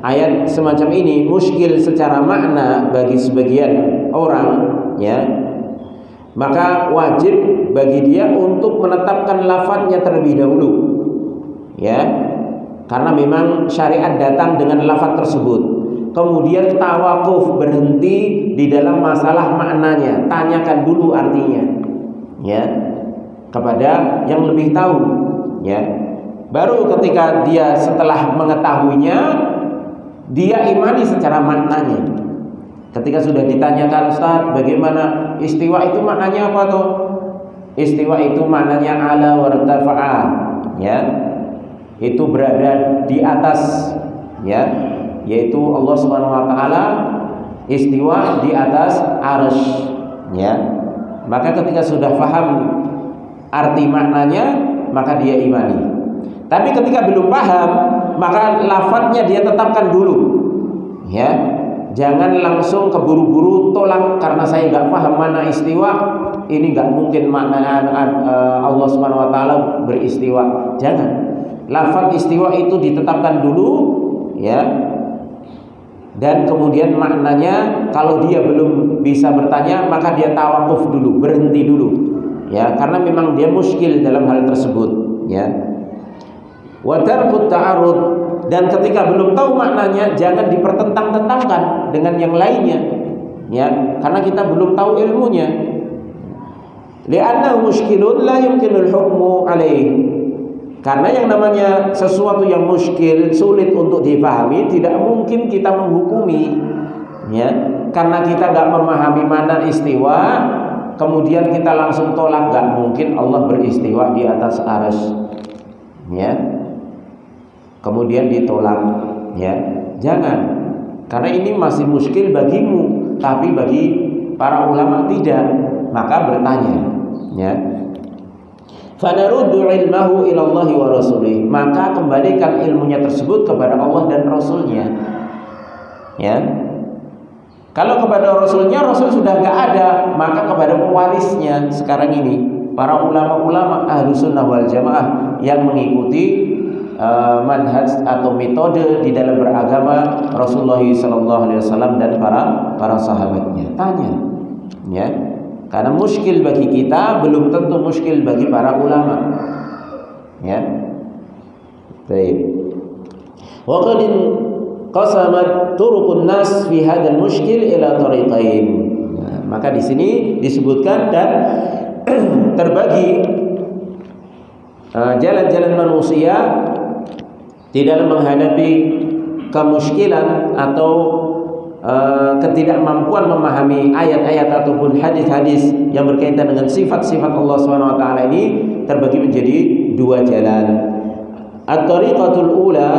ayat semacam ini muskil secara makna bagi sebagian orang, ya, maka wajib bagi dia untuk menetapkan lafadznya terlebih dahulu, ya, karena memang syariat datang dengan lafadz tersebut. Kemudian tawakuf, berhenti di dalam masalah maknanya, tanyakan dulu artinya, ya, kepada yang lebih tahu, ya. Baru ketika dia setelah mengetahuinya, dia imani secara maknanya. Ketika sudah ditanyakan, Ustaz, bagaimana istiwa itu maknanya apa tuh? Istiwa itu maknanya ala wartafa'a, ya, itu berada di atas, ya, yaitu Allah Subhanahu wa taala istiwa di atas arsy, ya. Maka ketika sudah paham arti maknanya, maka dia imani. Tapi ketika belum paham, maka lafadznya dia tetapkan dulu, ya. Jangan langsung keburu-buru tolak karena saya nggak paham mana istiwa. Ini nggak mungkin makna Allah Subhanahu wa taala beristiwa. Jangan. Lafaz istiwa itu ditetapkan dulu, ya. Dan kemudian maknanya kalau dia belum bisa bertanya, maka dia tawakuf dulu, berhenti dulu, ya, karena memang dia muskil dalam hal tersebut, ya. Wa tarkut ta'arud, dan ketika belum tahu maknanya jangan dipertentang-tentangkan dengan yang lainnya, ya, karena kita belum tahu ilmunya. Li'annahu muskilun la yumkinul hukmu alaih. Karena yang namanya sesuatu yang muskil, sulit untuk dipahami, tidak mungkin kita menghukumi, ya. Karena kita nggak memahami mana istiwa, kemudian kita langsung tolak, nggak mungkin Allah beristiwa di atas arsy, ya. Kemudian ditolak, ya. Jangan. Karena ini masih muskil bagimu, tapi bagi para ulama tidak. Maka bertanya, ya. Fanaruddu ilmahu ila Allah wa rasulih, maka kembalikan ilmunya tersebut kepada Allah dan Rasulnya, ya. Kalau kepada Rasulnya, Rasul sudah nggak ada, maka kepada pewarisnya sekarang ini, para ulama-ulama Ahlus Sunnah wal Jamaah yang mengikuti manhaj atau metode di dalam beragama Rasulullah SAW dan para sahabatnya. Tanya, ya. Karena muskil bagi kita belum tentu muskil bagi para ulama, ya. Baik. Wa qad qasamat turuqun nas fi hadzal muskil ila tariqain. Nah, maka di sini disebutkan dan terbagi jalan-jalan manusia di dalam menghadapi kemuskilan atau ketidakmampuan memahami ayat-ayat ataupun hadis-hadis yang berkaitan dengan sifat-sifat Allah Subhanahu wa taala ini terbagi menjadi dua jalan. At-tariqatul ula,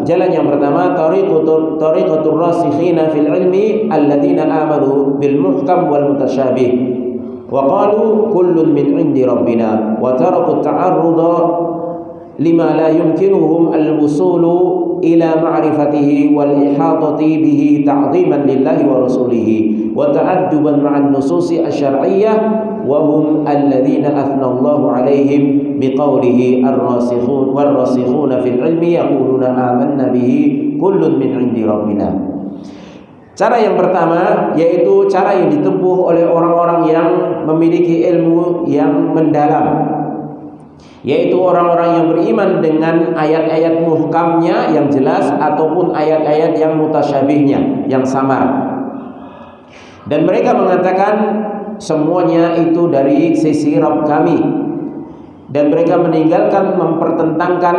jalan yang pertama, tariqatur rasikhina fil ilmi alladziina amanu bil muhkam wal mutasyabih wa qalu kullun min 'indi rabbina wa taraku at-ta'arruda lima la yumkinuhum al-wusulu ila ma'rifatihi wal ihatati bihi ta'dhiman lillahi wa rasulihi wa ta'adduban ma'an nususi asy-syar'iyyah wa hum alladziina athna Allahu 'alaihim biqaulihi ar-rasikhun war-rasikhuna fil 'ilmi yaquluna amanna bihi kullun min 'indi rabbina. Cara yang pertama yaitu cara yang ditempuh oleh orang-orang yang memiliki ilmu yang mendalam, yaitu orang-orang yang beriman dengan ayat-ayat muhkamnya yang jelas ataupun ayat-ayat yang mutasyabihnya yang samar. Dan mereka mengatakan semuanya itu dari sisi Rabb kami, dan mereka meninggalkan mempertentangkan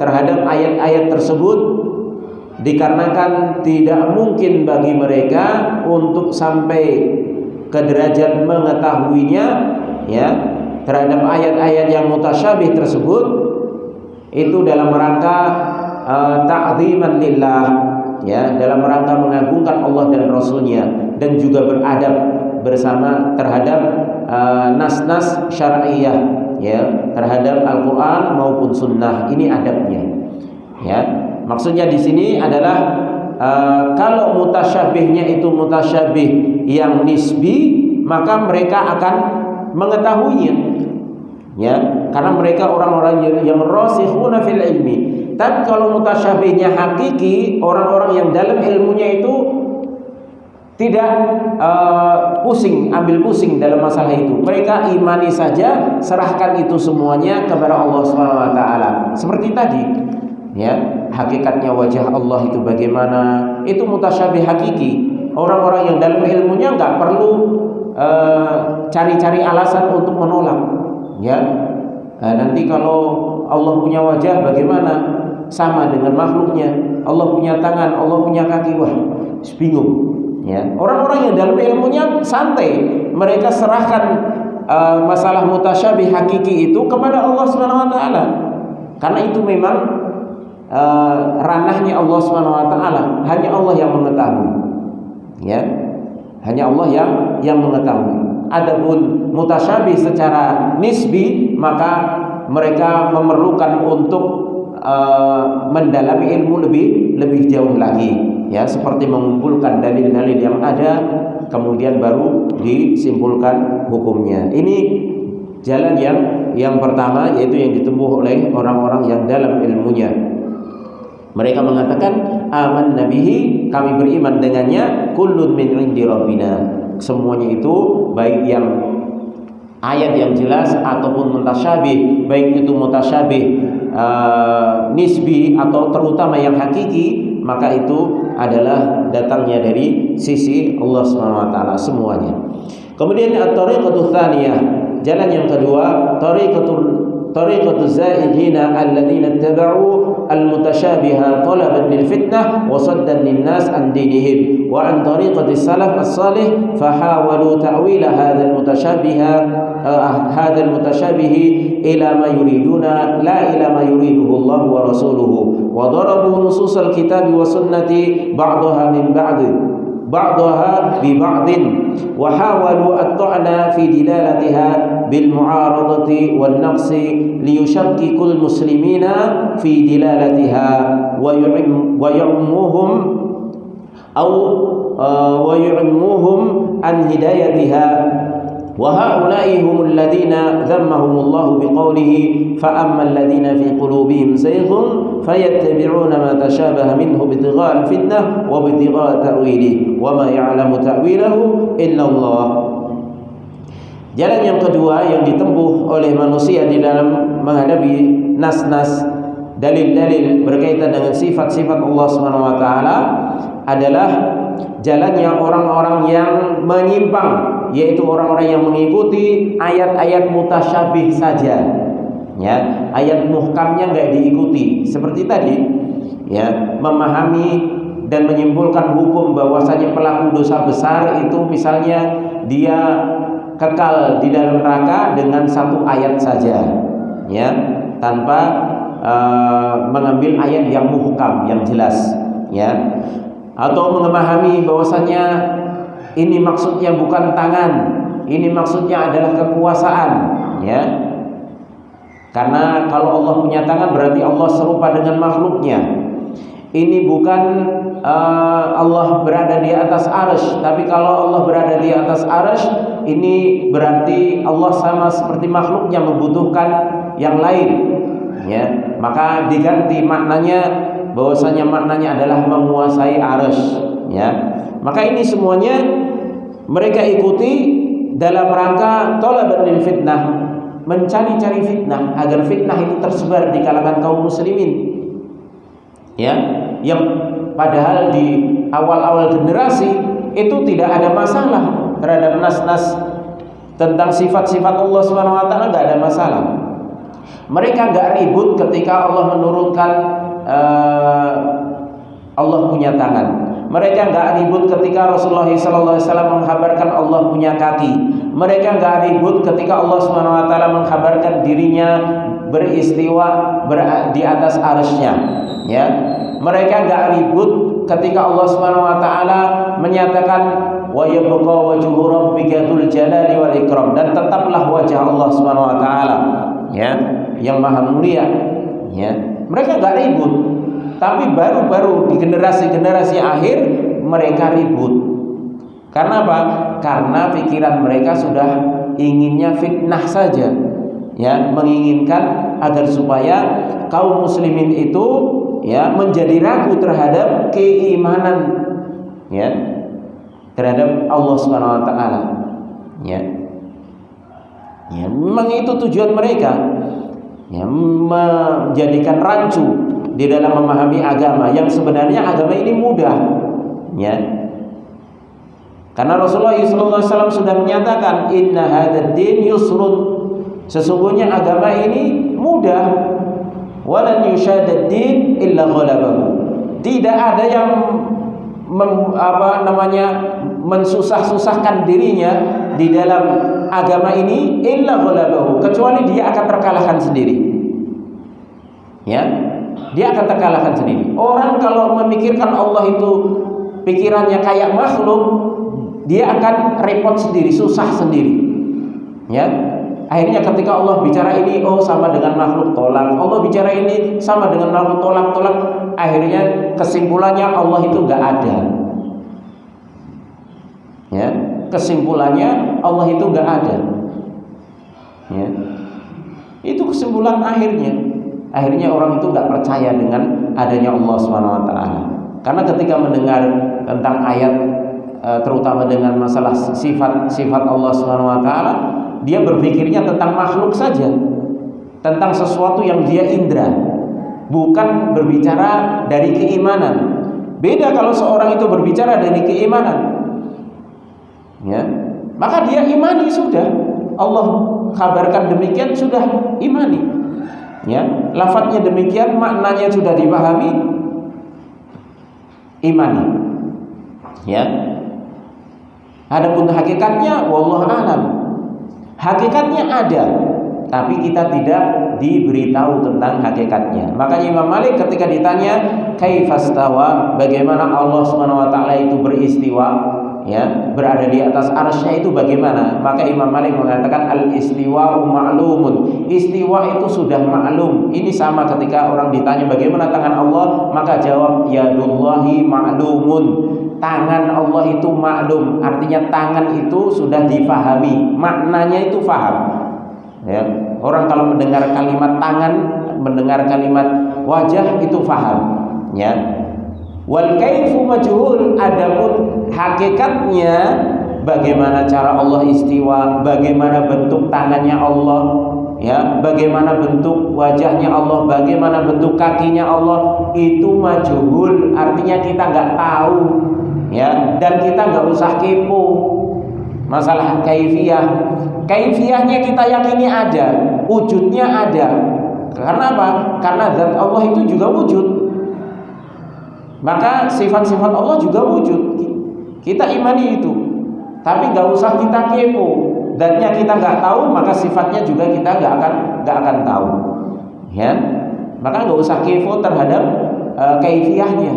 terhadap ayat-ayat tersebut dikarenakan tidak mungkin bagi mereka untuk sampai ke derajat mengetahuinya, ya, terhadap ayat-ayat yang mutasyabih tersebut, itu dalam rangka ta'ziman lillah, ya, dalam rangka mengagungkan Allah dan Rasulnya, dan juga beradab bersama terhadap nas-nas syar'iyah, ya, terhadap Al-Qur'an maupun sunnah. Ini adabnya, ya. Maksudnya di sini adalah kalau mutasyabihnya itu mutasyabih yang nisbi, maka mereka akan mengetahuinya, ya, karena mereka orang-orang yang rasikhuna fil ilmi. Tapi kalau mutasyabihnya hakiki, orang-orang yang dalam ilmunya itu tidak ambil pusing dalam masalah itu. Mereka imani saja, serahkan itu semuanya kepada Allah Subhanahu wa taala. Seperti tadi, ya, hakikatnya wajah Allah itu bagaimana, itu mutasyabih hakiki. Orang-orang yang dalam ilmunya nggak perlu cari-cari alasan untuk menolak, ya. Nanti kalau Allah punya wajah bagaimana, sama dengan makhluknya. Allah punya tangan, Allah punya kaki, wah, bingung, ya. Orang-orang yang dalam ilmunya santai, mereka serahkan masalah mutasyabih hakiki itu kepada Allah Subhanahu wa taala. Karena itu memang ranahnya Allah Subhanahu wa taala, hanya Allah yang mengetahui, ya. Hanya Allah yang mengetahui. Adapun mutasyabih secara nisbi, maka mereka memerlukan untuk mendalami ilmu lebih jauh lagi, ya, seperti mengumpulkan dalil-dalil yang ada, kemudian baru disimpulkan hukumnya. Ini jalan yang pertama, yaitu yang ditempuh oleh orang-orang yang dalam ilmunya. Mereka mengatakan aman nabihi, kami beriman dengannya, kullun min indi rabbina, semuanya itu baik yang ayat yang jelas ataupun mutasyabih, baik itu mutasyabih nisbi atau terutama yang hakiki, maka itu adalah datangnya dari sisi Allah Subhanahu wa taala semuanya. Kemudian at-tariqatu tsaniyah, jalan yang kedua, tariqatu zaihina alladziina ittaba'u al-mutasyabiha talaban lil fitnah wa saddan lin nas an dinihim wa an tariqati salaf as-salih fahawalu ta'wil hadzal mutasyabihi ila ma yuriduna la ila ma yuriduhu Allah wa rasuluhu wa darabu nusus al-kitab wa sunnati ba'daha min بعضها ببعض وحاولوا الطعن في دلالتها بالمعارضة والنقص ليشككوا المسلمين في دلالتها ويعموهم عن هدايتها وهؤلاء هم الذين ذمهم الله بقوله فأما الذين في قلوبهم زيغ فيتبعون ما تشابه منه ابتغاء الفتنة وابتغاء تأويله وما يعلم تأويله إلا الله. Jalan yang kedua yang ditempuh oleh manusia di dalam menghadapi nas-nas, dalil-dalil berkaitan dengan sifat-sifat Allah Subhanahu wa taala adalah jalannya orang-orang yang menyimpang, yaitu orang-orang yang mengikuti ayat-ayat mutasyabih saja, ya, ayat muhkamnya nggak diikuti. Seperti tadi, ya, memahami dan menyimpulkan hukum bahwasanya pelaku dosa besar itu misalnya dia kekal di dalam neraka dengan satu ayat saja, ya, tanpa mengambil ayat yang muhkam yang jelas, ya. Atau memahami bahwasanya ini maksudnya bukan tangan, ini maksudnya adalah kekuasaan, ya. Karena kalau Allah punya tangan berarti Allah serupa dengan makhluknya. Ini bukan Allah berada di atas arsy, tapi kalau Allah berada di atas arsy, ini berarti Allah sama seperti makhluknya membutuhkan yang lain, ya. Maka diganti maknanya, bahwasanya maknanya adalah menguasai arsy, ya. Maka ini semuanya mereka ikuti dalam rangka talaban lil fitnah, mencari-cari fitnah agar fitnah itu tersebar di kalangan kaum muslimin, ya. Yang padahal di awal-awal generasi itu tidak ada masalah terhadap nas-nas tentang sifat-sifat Allah Subhanahu wa taala, enggak ada masalah. Mereka enggak ribut ketika Allah menurunkan Allah punya tangan. Mereka enggak ribut ketika Rasulullah SAW mengkabarkan Allah punya kaki. Mereka enggak ribut ketika Allah Subhanahu wa taala mengkabarkan dirinya beristiwa di atas arsy-Nya, ya. mereka nggak ribut ketika Allah Subhanahu wa taala menyatakan wa yabqa wajhu rabbika dzul jalali wal ikram, dan tetaplah wajah Allah Subhanahu wa taala ya yang maha mulia ya. Mereka nggak ribut, tapi baru-baru di generasi-generasi akhir mereka ribut. Karena apa? Karena pikiran mereka sudah inginnya fitnah saja ya, menginginkan agar supaya kaum muslimin itu ya menjadi ragu terhadap keimanan ya, terhadap Allah Subhanahu wa taala ya. Ya, memang itu tujuan mereka ya, menjadikan rancu di dalam memahami agama yang sebenarnya agama ini mudah ya. Karena Rasulullah SAW sudah menyatakan inna hadzal din yusrun, sesungguhnya agama ini mudah. Walan yushadad din illa ghalabahu, tidak ada yang mensusah-susahkan dirinya di dalam agama ini illa ghalabahu, kecuali dia akan terkalahkan sendiri ya, dia akan terkalahkan sendiri. Orang kalau memikirkan Allah itu pikirannya kayak makhluk, dia akan repot sendiri, susah sendiri ya. Akhirnya ketika Allah bicara ini, oh sama dengan makhluk, tolak. Allah bicara ini sama dengan makhluk, tolak. Akhirnya kesimpulannya Allah itu nggak ada ya. Kesimpulannya Allah itu nggak ada ya. Itu kesimpulan akhirnya. Akhirnya orang itu nggak percaya dengan adanya Allah Subhanahu wa taala. Karena ketika mendengar tentang ayat terutama dengan masalah sifat Allah Subhanahu wa taala, dia berpikirnya tentang makhluk saja, tentang sesuatu yang dia indra, bukan berbicara dari keimanan. Beda kalau seorang itu berbicara dari keimanan ya, maka dia imani sudah. Allah kabarkan demikian, sudah imani ya. Lafadznya demikian, maknanya sudah dipahami, imani ya. Adapun hakikatnya wallahu a'lam, hakikatnya ada, tapi kita tidak diberitahu tentang hakikatnya. Makanya Imam Malik ketika ditanya kaifastawa, bagaimana Allah Subhanahu wa taala itu beristiwa ya, berada di atas arsy-Nya itu bagaimana? Maka Imam Malik mengatakan al-istiwa'u ma'lumun, istiwa itu sudah maklum. Ini sama ketika orang ditanya bagaimana tangan Allah, maka jawab yadullahi ma'lumun, tangan Allah itu maklum. Artinya tangan itu sudah difahami, maknanya itu faham ya. Orang kalau mendengar kalimat tangan, mendengar kalimat wajah itu faham ya. Wal kaifu majhul, adapun hakikatnya bagaimana cara Allah istiwa, bagaimana bentuk tangannya Allah ya, bagaimana bentuk wajahnya Allah, bagaimana bentuk kakinya Allah, itu majhul, artinya kita nggak tahu ya. Dan kita nggak usah kepo masalah kaifiyah. Kaifiyahnya kita yakini ada, wujudnya ada. Karena apa? Karena zat Allah itu juga wujud, maka sifat-sifat Allah juga wujud. Kita imani itu, tapi nggak usah kita kepo. Zatnya kita nggak tahu, maka sifatnya juga kita nggak akan tahu ya. Maka nggak usah kepo terhadap kaifiyahnya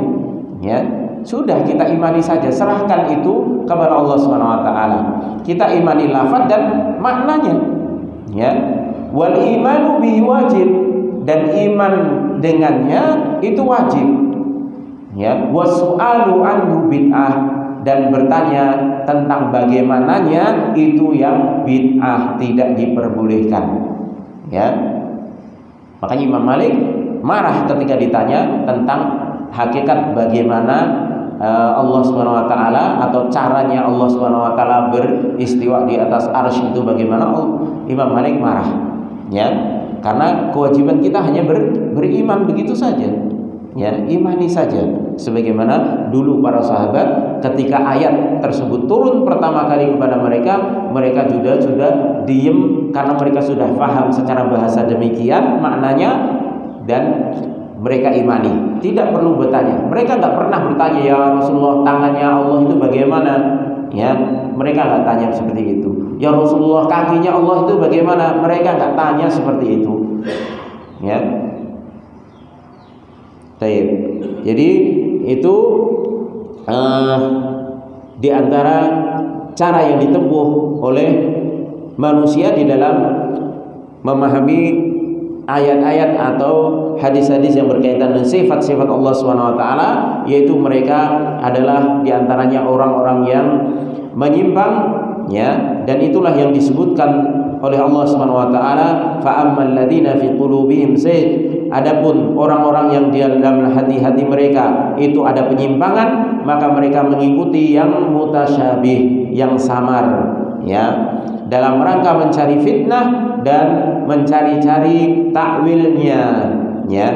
ya. Sudah kita imani saja, serahkan itu kepada Allah Subhanahu wa taala. Kita imani lafaz dan maknanya ya. Wal imanu bihi wajib, dan iman dengannya itu wajib ya. Wasu'alu anhu bid'ah, dan bertanya tentang bagaimananya itu yang bid'ah, tidak diperbolehkan ya. Makanya Imam Malik marah ketika ditanya tentang hakikat bagaimana Allah Subhanahu wa taala, atau caranya Allah Subhanahu wa taala beristiwa di atas arsy itu bagaimana. Imam Malik marah ya, karena kewajiban kita hanya beriman begitu saja ya, imani saja. Sebagaimana dulu para sahabat ketika ayat tersebut turun pertama kali kepada mereka, mereka sudah diem karena mereka sudah paham secara bahasa demikian maknanya, dan mereka imani, tidak perlu bertanya. Mereka nggak pernah bertanya, ya Rasulullah tangannya Allah itu bagaimana ya, mereka nggak tanya seperti itu. Ya Rasulullah kakinya Allah itu bagaimana, mereka nggak tanya seperti itu ya. Baik. Jadi itu di antara cara yang ditempuh oleh manusia di dalam memahami ayat-ayat atau hadis-hadis yang berkaitan dengan sifat-sifat Allah SWT, yaitu mereka adalah di antaranya orang-orang yang menyimpang, ya, dan itulah yang disebutkan oleh Allah SWT, fa ammal ladzina fi qulubihim zayg. Adapun orang-orang yang di dalam hati-hati mereka itu ada penyimpangan, maka mereka mengikuti yang mutasyabih, yang samar, ya, dalam rangka mencari fitnah dan mencari-cari takwilnya, ya,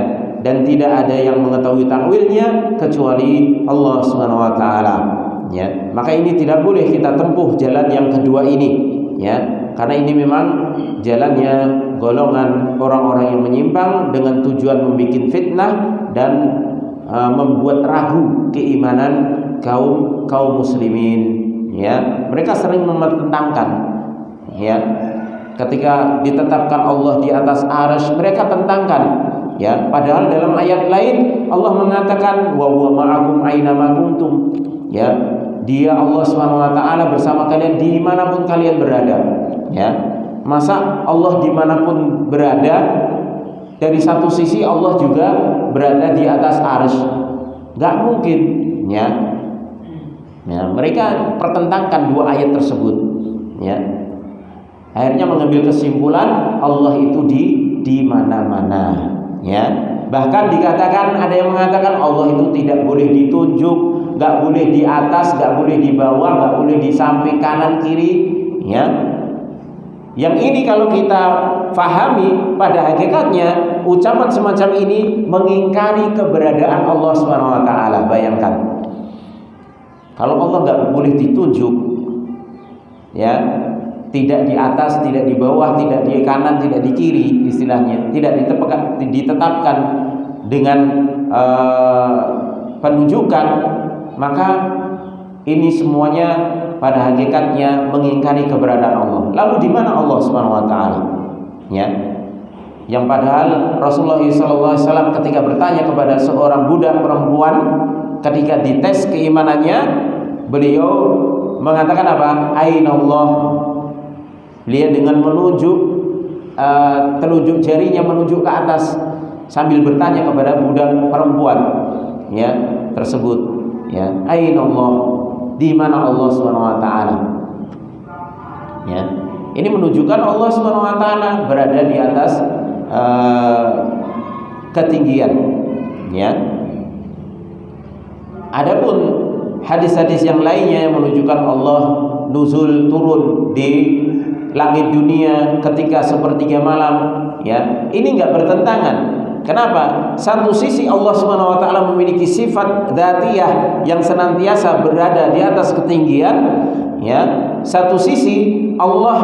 dan tidak ada yang mengetahui takwilnya kecuali Allah Subhanahu wa taala, ya. Maka ini tidak boleh kita tempuh jalan yang kedua ini, ya, karena ini memang jalannya golongan orang-orang yang menyimpang dengan tujuan membuat fitnah dan membuat ragu keimanan kaum muslimin, ya. Mereka sering mempertentangkan, ya, ketika ditetapkan Allah di atas arsy, mereka tentangkan, ya, padahal dalam ayat lain Allah mengatakan wa huwa ma'akum aina ma kuntum, ya, Dia Allah SWT bersama kalian dimanapun kalian berada, ya. Masa Allah dimanapun berada, dari satu sisi Allah juga berada di atas arsy? Gak mungkin, ya. Ya, mereka pertentangkan dua ayat tersebut, ya. Akhirnya mengambil kesimpulan Allah itu di mana-mana, ya. Bahkan dikatakan, ada yang mengatakan Allah itu tidak boleh ditunjuk, gak boleh di atas, gak boleh di bawah, gak boleh di samping kanan kiri, ya. Yang ini kalau kita fahami, pada hakikatnya ucapan semacam ini mengingkari keberadaan Allah SWT. Bayangkan, kalau Allah nggak boleh ditunjuk, ya, tidak di atas, tidak di bawah, tidak di kanan, tidak di kiri, istilahnya tidak ditetapkan dengan penunjukan, maka ini semuanya pada hakikatnya mengingkari keberadaan Allah. Lalu di mana Allah Subhanahu wa taala? Ya. Yang padahal Rasulullah SAW ketika bertanya kepada seorang budak perempuan ketika dites keimanannya, beliau mengatakan apa? Aina Allah. Beliau dengan menunjuk telunjuk jarinya menunjuk ke atas sambil bertanya kepada budak perempuan, ya, tersebut, ya. Aina Allah. Di mana Allah Subhanahu wa taala? Ya. Ini menunjukkan Allah Subhanahu wa taala berada di atas ketinggian, ya. Adapun hadis-hadis yang lainnya yang menunjukkan Allah nuzul turun di langit dunia ketika sepertiga malam, ya. Ini enggak bertentangan. Kenapa? Satu sisi Allah Subhanahu wa taala memiliki sifat dzatiyah yang senantiasa berada di atas ketinggian, ya. Satu sisi Allah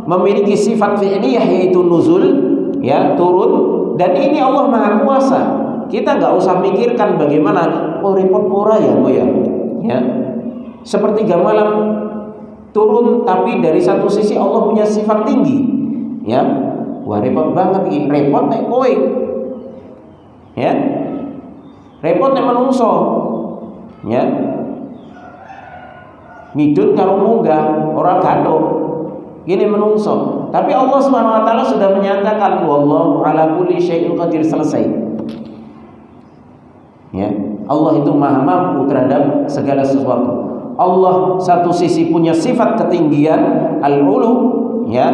memiliki sifat fi'liyah yaitu nuzul, ya, turun, dan ini Allah Maha Kuasa. Kita enggak usah mikirkan bagaimana repot pora ya, ya. Sepertiga malam turun, tapi dari satu sisi Allah punya sifat tinggi, ya. Wah, repot banget iki, repot nek kowe. Ya, repot nek menungso, ya. Midun karo munggah ora gathuk. Ini menungso. Tapi Allah Subhanahu wa taala sudah menyatakan wallahu ala kulli syai'in qadir, selesai. Ya, Allah itu Maha mampu terhadap segala sesuatu. Allah satu sisi punya sifat ketinggian al-ulu, ya,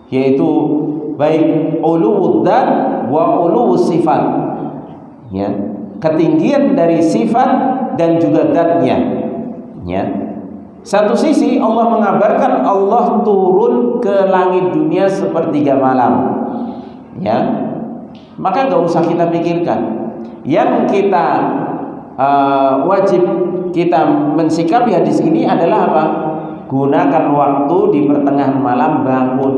yaitu baik uluwud dzat wa uluwus sifat, ya, ketinggian dari sifat dan juga dzatnya, ya. Satu sisi Allah mengabarkan Allah turun ke langit dunia sepertiga malam, ya. Maka gak usah kita pikirkan. Yang kita wajib kita mensikapi hadis ini adalah apa? Gunakan waktu di pertengahan malam bangun,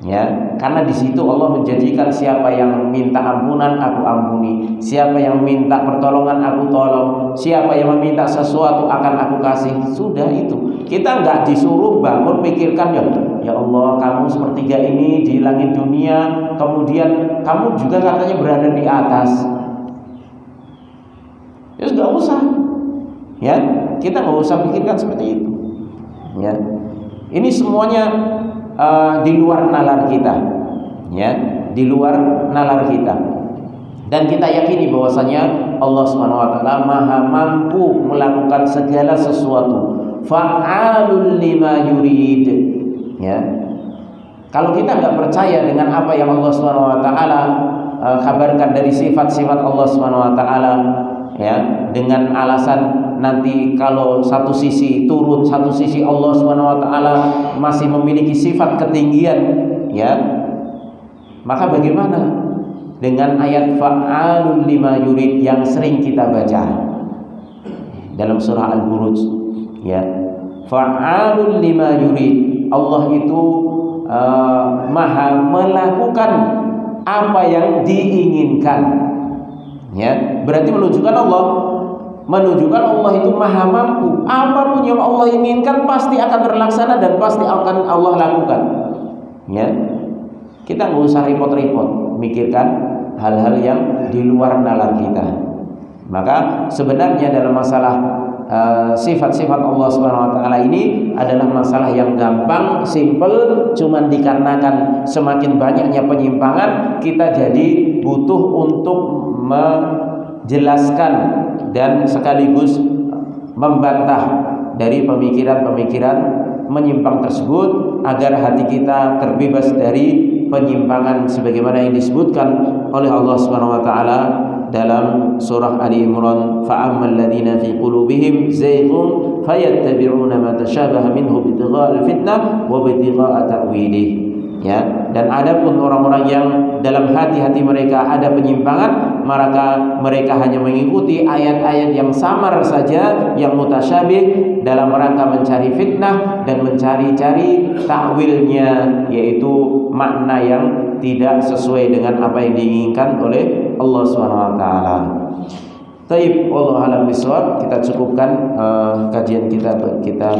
ya, karena di situ Allah menjanjikan siapa yang minta ampunan aku ampuni, siapa yang minta pertolongan aku tolong, siapa yang meminta sesuatu akan aku kasih. Sudah itu, kita nggak disuruh bangun pikirkan ya Allah, kamu sepertiga ini di langit dunia, kemudian kamu juga katanya berada di atas, usah, ya kita nggak usah pikirkan seperti itu, ya. Ini semuanya di luar nalar kita, ya, di luar nalar kita. Dan kita yakini bahwasanya Allah Subhanahu wa taala Maha mampu melakukan segala sesuatu. Fa'alul lima yurid. Ya. Kalau kita nggak percaya dengan apa yang Allah Subhanahu wa taala kabarkan dari sifat-sifat Allah Subhanahu wa taala, ya, dengan alasan nanti kalau satu sisi turun, satu sisi Allah Subhanahu wa taala masih memiliki sifat ketinggian, ya. Maka bagaimana dengan ayat fa'alul lima yurid yang sering kita baca dalam surah Al-Buruj, ya. Fa'alul lima yurid. Allah itu maha melakukan apa yang diinginkan, ya. Berarti menunjukkan Allah itu maha mampu. Apapun yang Allah inginkan pasti akan terlaksana dan pasti akan Allah lakukan, ya. Kita nggak usah repot-repot mikirkan hal-hal yang di luar nalar kita. Maka sebenarnya dalam masalah sifat-sifat Allah Subhanahu wa taala ini adalah masalah yang gampang, simple, cuman dikarenakan semakin banyaknya penyimpangan kita jadi butuh untuk menjelaskan dan sekaligus membantah dari pemikiran-pemikiran menyimpang tersebut agar hati kita terbebas dari penyimpangan sebagaimana yang disebutkan oleh Allah Subhanahu wa taala dalam surah Ali Imran, fa'ammal ladzina fi qulubihim zayghun fayattabi'una ma tashabaha minhu ibtigha'al fitnah wa ibtigha'a ta'wilih. Ya, dan adapun orang-orang yang dalam hati-hati mereka ada penyimpangan, maka mereka hanya mengikuti ayat-ayat yang samar saja, yang mutasyabih dalam rangka mencari fitnah dan mencari-cari takwilnya, yaitu makna yang tidak sesuai dengan apa yang diinginkan oleh Allah Subhanahu wa taala. Taib, wallahu a'lam bishawab. Kita cukupkan kajian kita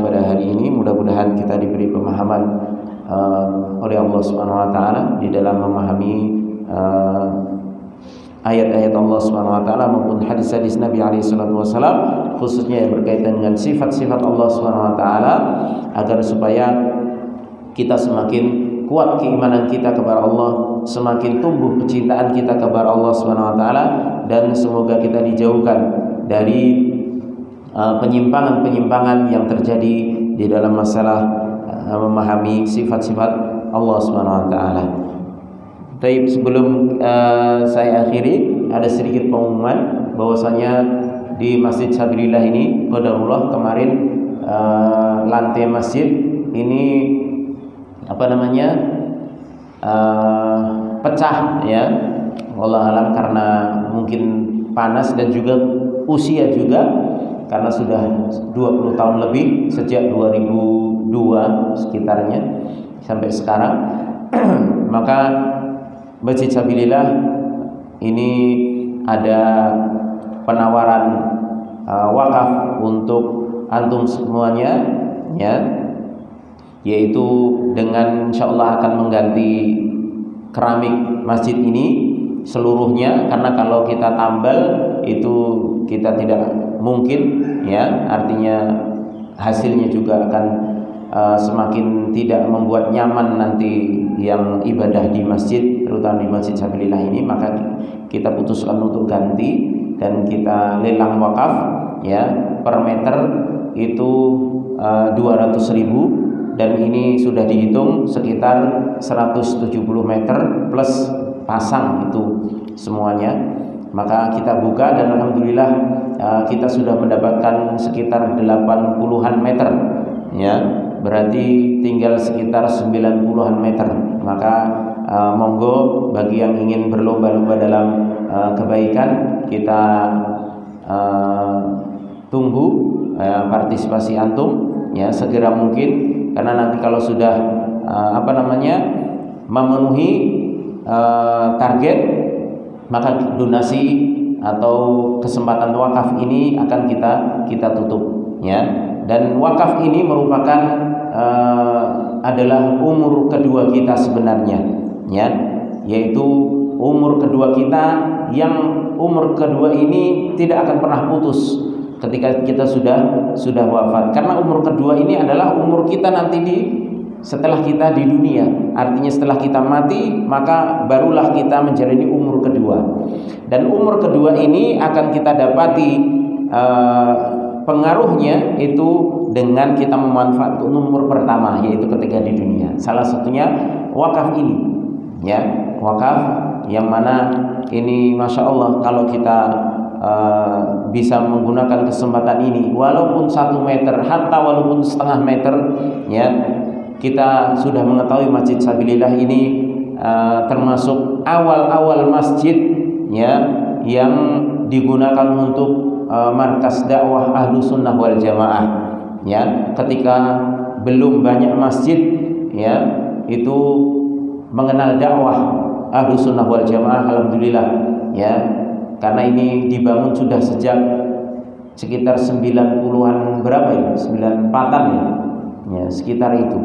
pada hari ini. Mudah-mudahan kita diberi pemahaman oleh Allah Subhanahu wa taala di dalam memahami ayat-ayat Allah Subhanahu wa taala maupun hadis-hadis Nabi alaihi salatu wasallam, khususnya yang berkaitan dengan sifat-sifat Allah Subhanahu wa taala, agar supaya kita semakin kuat keimanan kita kepada Allah, semakin tumbuh kecintaan kita kepada Allah Subhanahu wa taala, dan semoga kita dijauhkan dari penyimpangan-penyimpangan yang terjadi di dalam masalah memahami sifat-sifat Allah Subhanahu wa taala. Baik, sebelum saya akhiri, ada sedikit pengumuman bahwasanya di Masjid Sabilillah ini qadarullah kemarin lantai masjid ini pecah, ya. Wallahu alam, karena mungkin panas dan juga usia juga, karena sudah 20 tahun lebih sejak 2002 sekitarnya sampai sekarang. Maka Masjid Sabilillah ini ada penawaran wakaf untuk antum semuanya, ya, yaitu dengan insyaallah akan mengganti keramik masjid ini seluruhnya, karena kalau kita tambal itu kita tidak mungkin, ya, artinya hasilnya juga akan semakin tidak membuat nyaman nanti yang ibadah di masjid, terutama di Masjid Sabilillah ini. Maka kita putuskan untuk ganti dan kita lelang wakaf, ya, per meter itu 200.000, dan ini sudah dihitung sekitar 170 meter plus pasang itu semuanya. Maka kita buka dan alhamdulillah kita sudah mendapatkan sekitar 80-an meter, ya, berarti tinggal sekitar 90-an meter. Maka monggo bagi yang ingin berlomba-lomba dalam kebaikan, kita tunggu partisipasi antum, ya, segera mungkin, karena nanti kalau sudah memenuhi target, maka donasi atau kesempatan wakaf ini akan kita tutup, ya. Dan wakaf ini merupakan adalah umur kedua kita sebenarnya, ya, yaitu umur kedua kita yang umur kedua ini tidak akan pernah putus ketika kita sudah wafat, karena umur kedua ini adalah umur kita nanti setelah kita di dunia. Artinya setelah kita mati, maka barulah kita menjalani umur kedua. Dan umur kedua ini akan kita dapati pengaruhnya itu dengan kita memanfaatkan umur pertama, yaitu ketika di dunia. Salah satunya wakaf ini, ya, wakaf yang mana ini masya Allah kalau kita bisa menggunakan kesempatan ini, walaupun 1 meter, hatta walaupun setengah meter, ya, kita sudah mengetahui Masjid Sabilillah ini termasuk awal-awal masjid, ya, yang digunakan untuk markas dakwah Ahlus Sunnah wal Jamaah, ya. Ketika belum banyak masjid, ya, itu mengenal dakwah Ahlus Sunnah wal Jamaah, alhamdulillah, ya, karena ini dibangun sudah sejak sekitar 90-an berapa ya, 94-an ya, sekitar itu,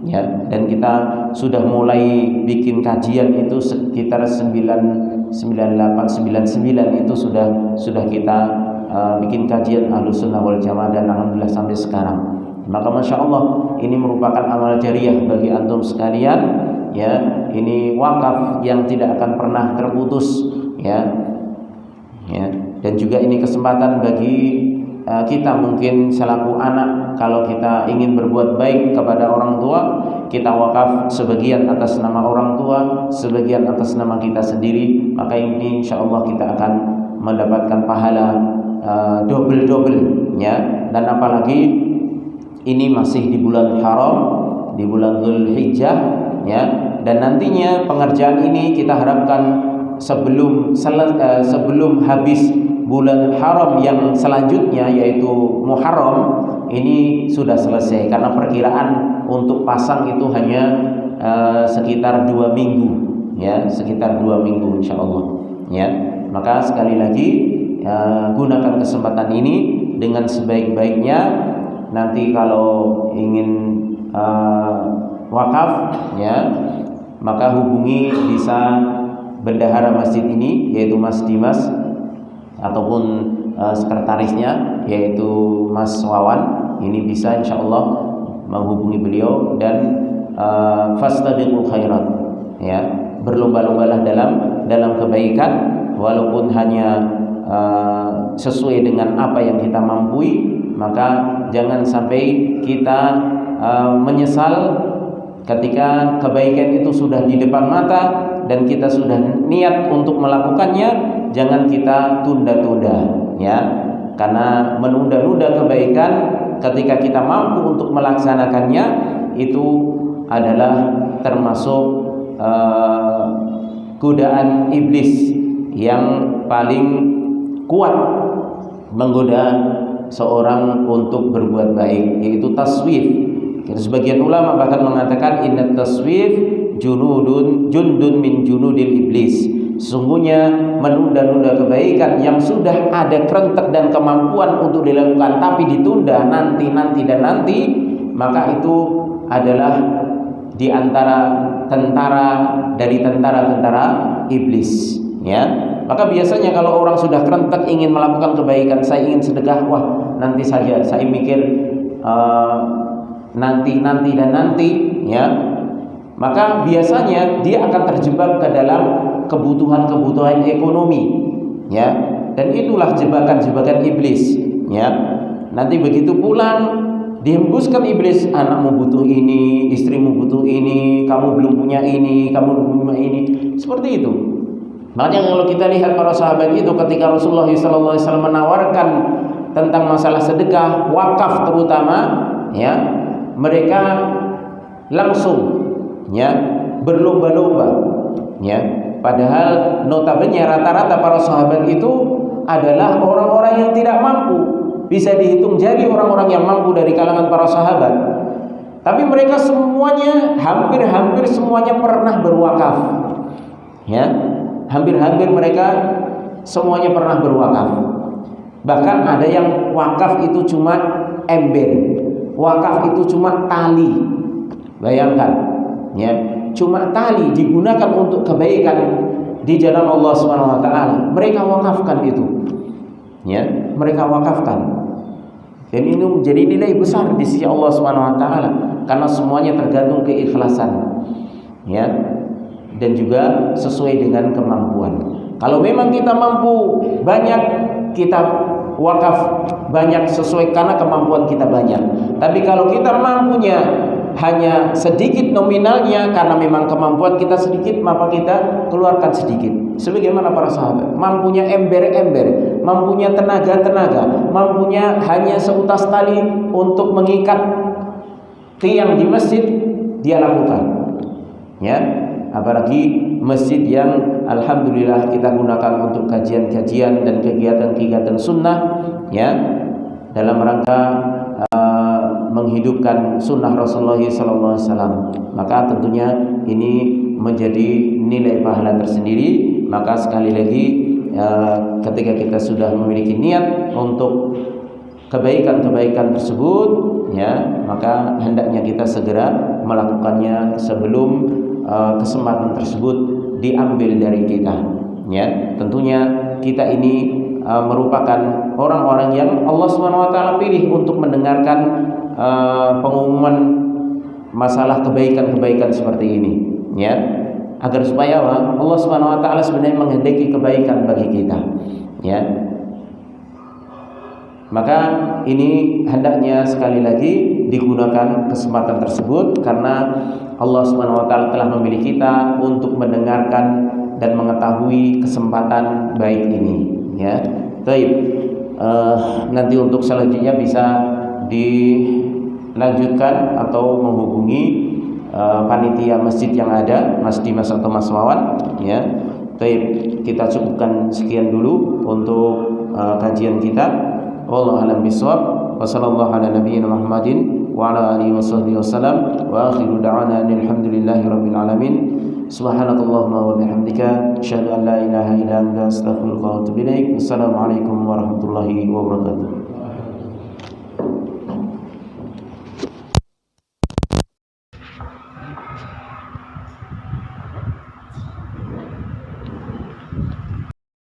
ya. Dan kita sudah mulai bikin kajian itu sekitar 98, 99 itu sudah kita bikin kajian Ahlus Sunnah wal Jamaah, dan alhamdulillah sampai sekarang. Maka masya Allah ini merupakan amal jariah bagi antum sekalian, ya. Ini wakaf yang tidak akan pernah terputus, ya, ya. Dan juga ini kesempatan bagi kita mungkin selaku anak, kalau kita ingin berbuat baik kepada orang tua, kita wakaf sebagian atas nama orang tua, sebagian atas nama kita sendiri, maka ini insya Allah kita akan mendapatkan pahala double, ya. Dan apalagi ini masih di bulan haram, di bulan Dzulhijjah, ya. Dan nantinya pengerjaan ini kita harapkan sebelum habis bulan haram yang selanjutnya, yaitu Muharram, ini sudah selesai, karena perkiraan untuk pasang itu hanya sekitar 2 minggu, ya, sekitar 2 minggu insyaallah, ya. Maka sekali lagi gunakan kesempatan ini dengan sebaik-baiknya. Nanti kalau ingin wakaf, ya, maka hubungi bisa bendahara masjid ini, yaitu Mas Dimas, ataupun sekretarisnya, yaitu Mas Wawan. Ini bisa insyaallah menghubungi beliau, dan fastabiqul khairat, ya, berlomba-lombalah dalam kebaikan, walaupun hanya sesuai dengan apa yang kita mampu. Maka jangan sampai kita menyesal ketika kebaikan itu sudah di depan mata dan kita sudah niat untuk melakukannya. Jangan kita tunda-tunda, ya, karena menunda-nunda kebaikan ketika kita mampu untuk melaksanakannya itu adalah termasuk godaan iblis yang paling kuat menggoda seorang untuk berbuat baik, yaitu taswif. Sebagian ulama bahkan mengatakan inna taswif jundun min junudil iblis. Sesungguhnya menunda-nunda kebaikan yang sudah ada kerentek dan kemampuan untuk dilakukan tapi ditunda nanti, maka itu adalah di antara dari tentara iblis, ya. Maka biasanya kalau orang sudah kerentek ingin melakukan kebaikan, saya ingin sedekah, wah nanti saja, saya mikir nanti, ya. Maka biasanya dia akan terjebak ke dalam kebutuhan ekonomi, ya. Dan itulah jebakan iblis, ya. Nanti begitu pulang dihembuskan iblis, anakmu butuh ini, istrimu butuh ini, kamu belum punya ini, kamu belum punya ini, seperti itu. Makanya kalau kita lihat para sahabat itu ketika Rasulullah SAW menawarkan tentang masalah sedekah, wakaf terutama, ya, mereka langsung, ya, berlomba-lomba, ya. Padahal notabene rata-rata para sahabat itu adalah orang-orang yang tidak mampu. Bisa dihitung jari orang-orang yang mampu dari kalangan para sahabat. Tapi mereka semuanya, hampir semuanya pernah berwakaf, ya. Hampir mereka semuanya pernah berwakaf. Bahkan ada yang wakaf itu cuma ember, wakaf itu cuma tali. Bayangkan, ya, cuma tali digunakan untuk kebaikan, di jalan Allah Subhanahu wa taala, mereka wakafkan itu. Ya, mereka wakafkan. Dan ini menjadi nilai besar di sisi Allah Subhanahu wa taala karena semuanya tergantung keikhlasan. Ya. Dan juga sesuai dengan kemampuan. Kalau memang kita mampu banyak, kita wakaf banyak sesuai karena kemampuan kita banyak. Tapi kalau kita mampunya hanya sedikit nominalnya karena memang kemampuan kita sedikit, maka kita keluarkan sedikit. Sebagaimana para sahabat, mampunya ember-ember, mampunya tenaga-tenaga, mampunya hanya seutas tali untuk mengikat tiang di masjid, dia lakukan. Ya, apalagi masjid yang alhamdulillah kita gunakan untuk kajian-kajian dan kegiatan-kegiatan sunnah, ya, dalam rangka menghidupkan sunnah Rasulullah SAW. Maka tentunya ini menjadi nilai pahala tersendiri. Maka sekali lagi ketika kita sudah memiliki niat untuk kebaikan-kebaikan tersebut, ya, maka hendaknya kita segera melakukannya sebelum kesempatan tersebut diambil dari kita. Ya, tentunya kita ini merupakan orang-orang yang Allah Subhanahu wa taala pilih untuk mendengarkan pengumuman masalah kebaikan-kebaikan seperti ini, ya, agar supaya Allah Subhanahu wa taala sebenarnya menghendaki kebaikan bagi kita, ya. Maka ini hendaknya sekali lagi digunakan kesempatan tersebut karena Allah Subhanahu wa taala telah memilih kita untuk mendengarkan dan mengetahui kesempatan baik ini, ya. Baik. Nanti untuk selanjutnya bisa dilanjutkan atau menghubungi panitia masjid yang ada, Mas Dimas atau Mas Wawan, ya. Baik, kita cukupkan sekian dulu untuk kajian kita. Wallahu a'lam bishawab. Wa sallallahu ala nabiyyina Muhammadin wa ala alihi washabbihi wasallam. Wa akhiru da'wana alhamdulillahi rabbil alamin. Subhanakallahumma wa bihamdika asyhadu an la ilaha illa anta astaghfiruka wa atubu ilaik. Wassalamualaikum warahmatullahi wabarakatuh.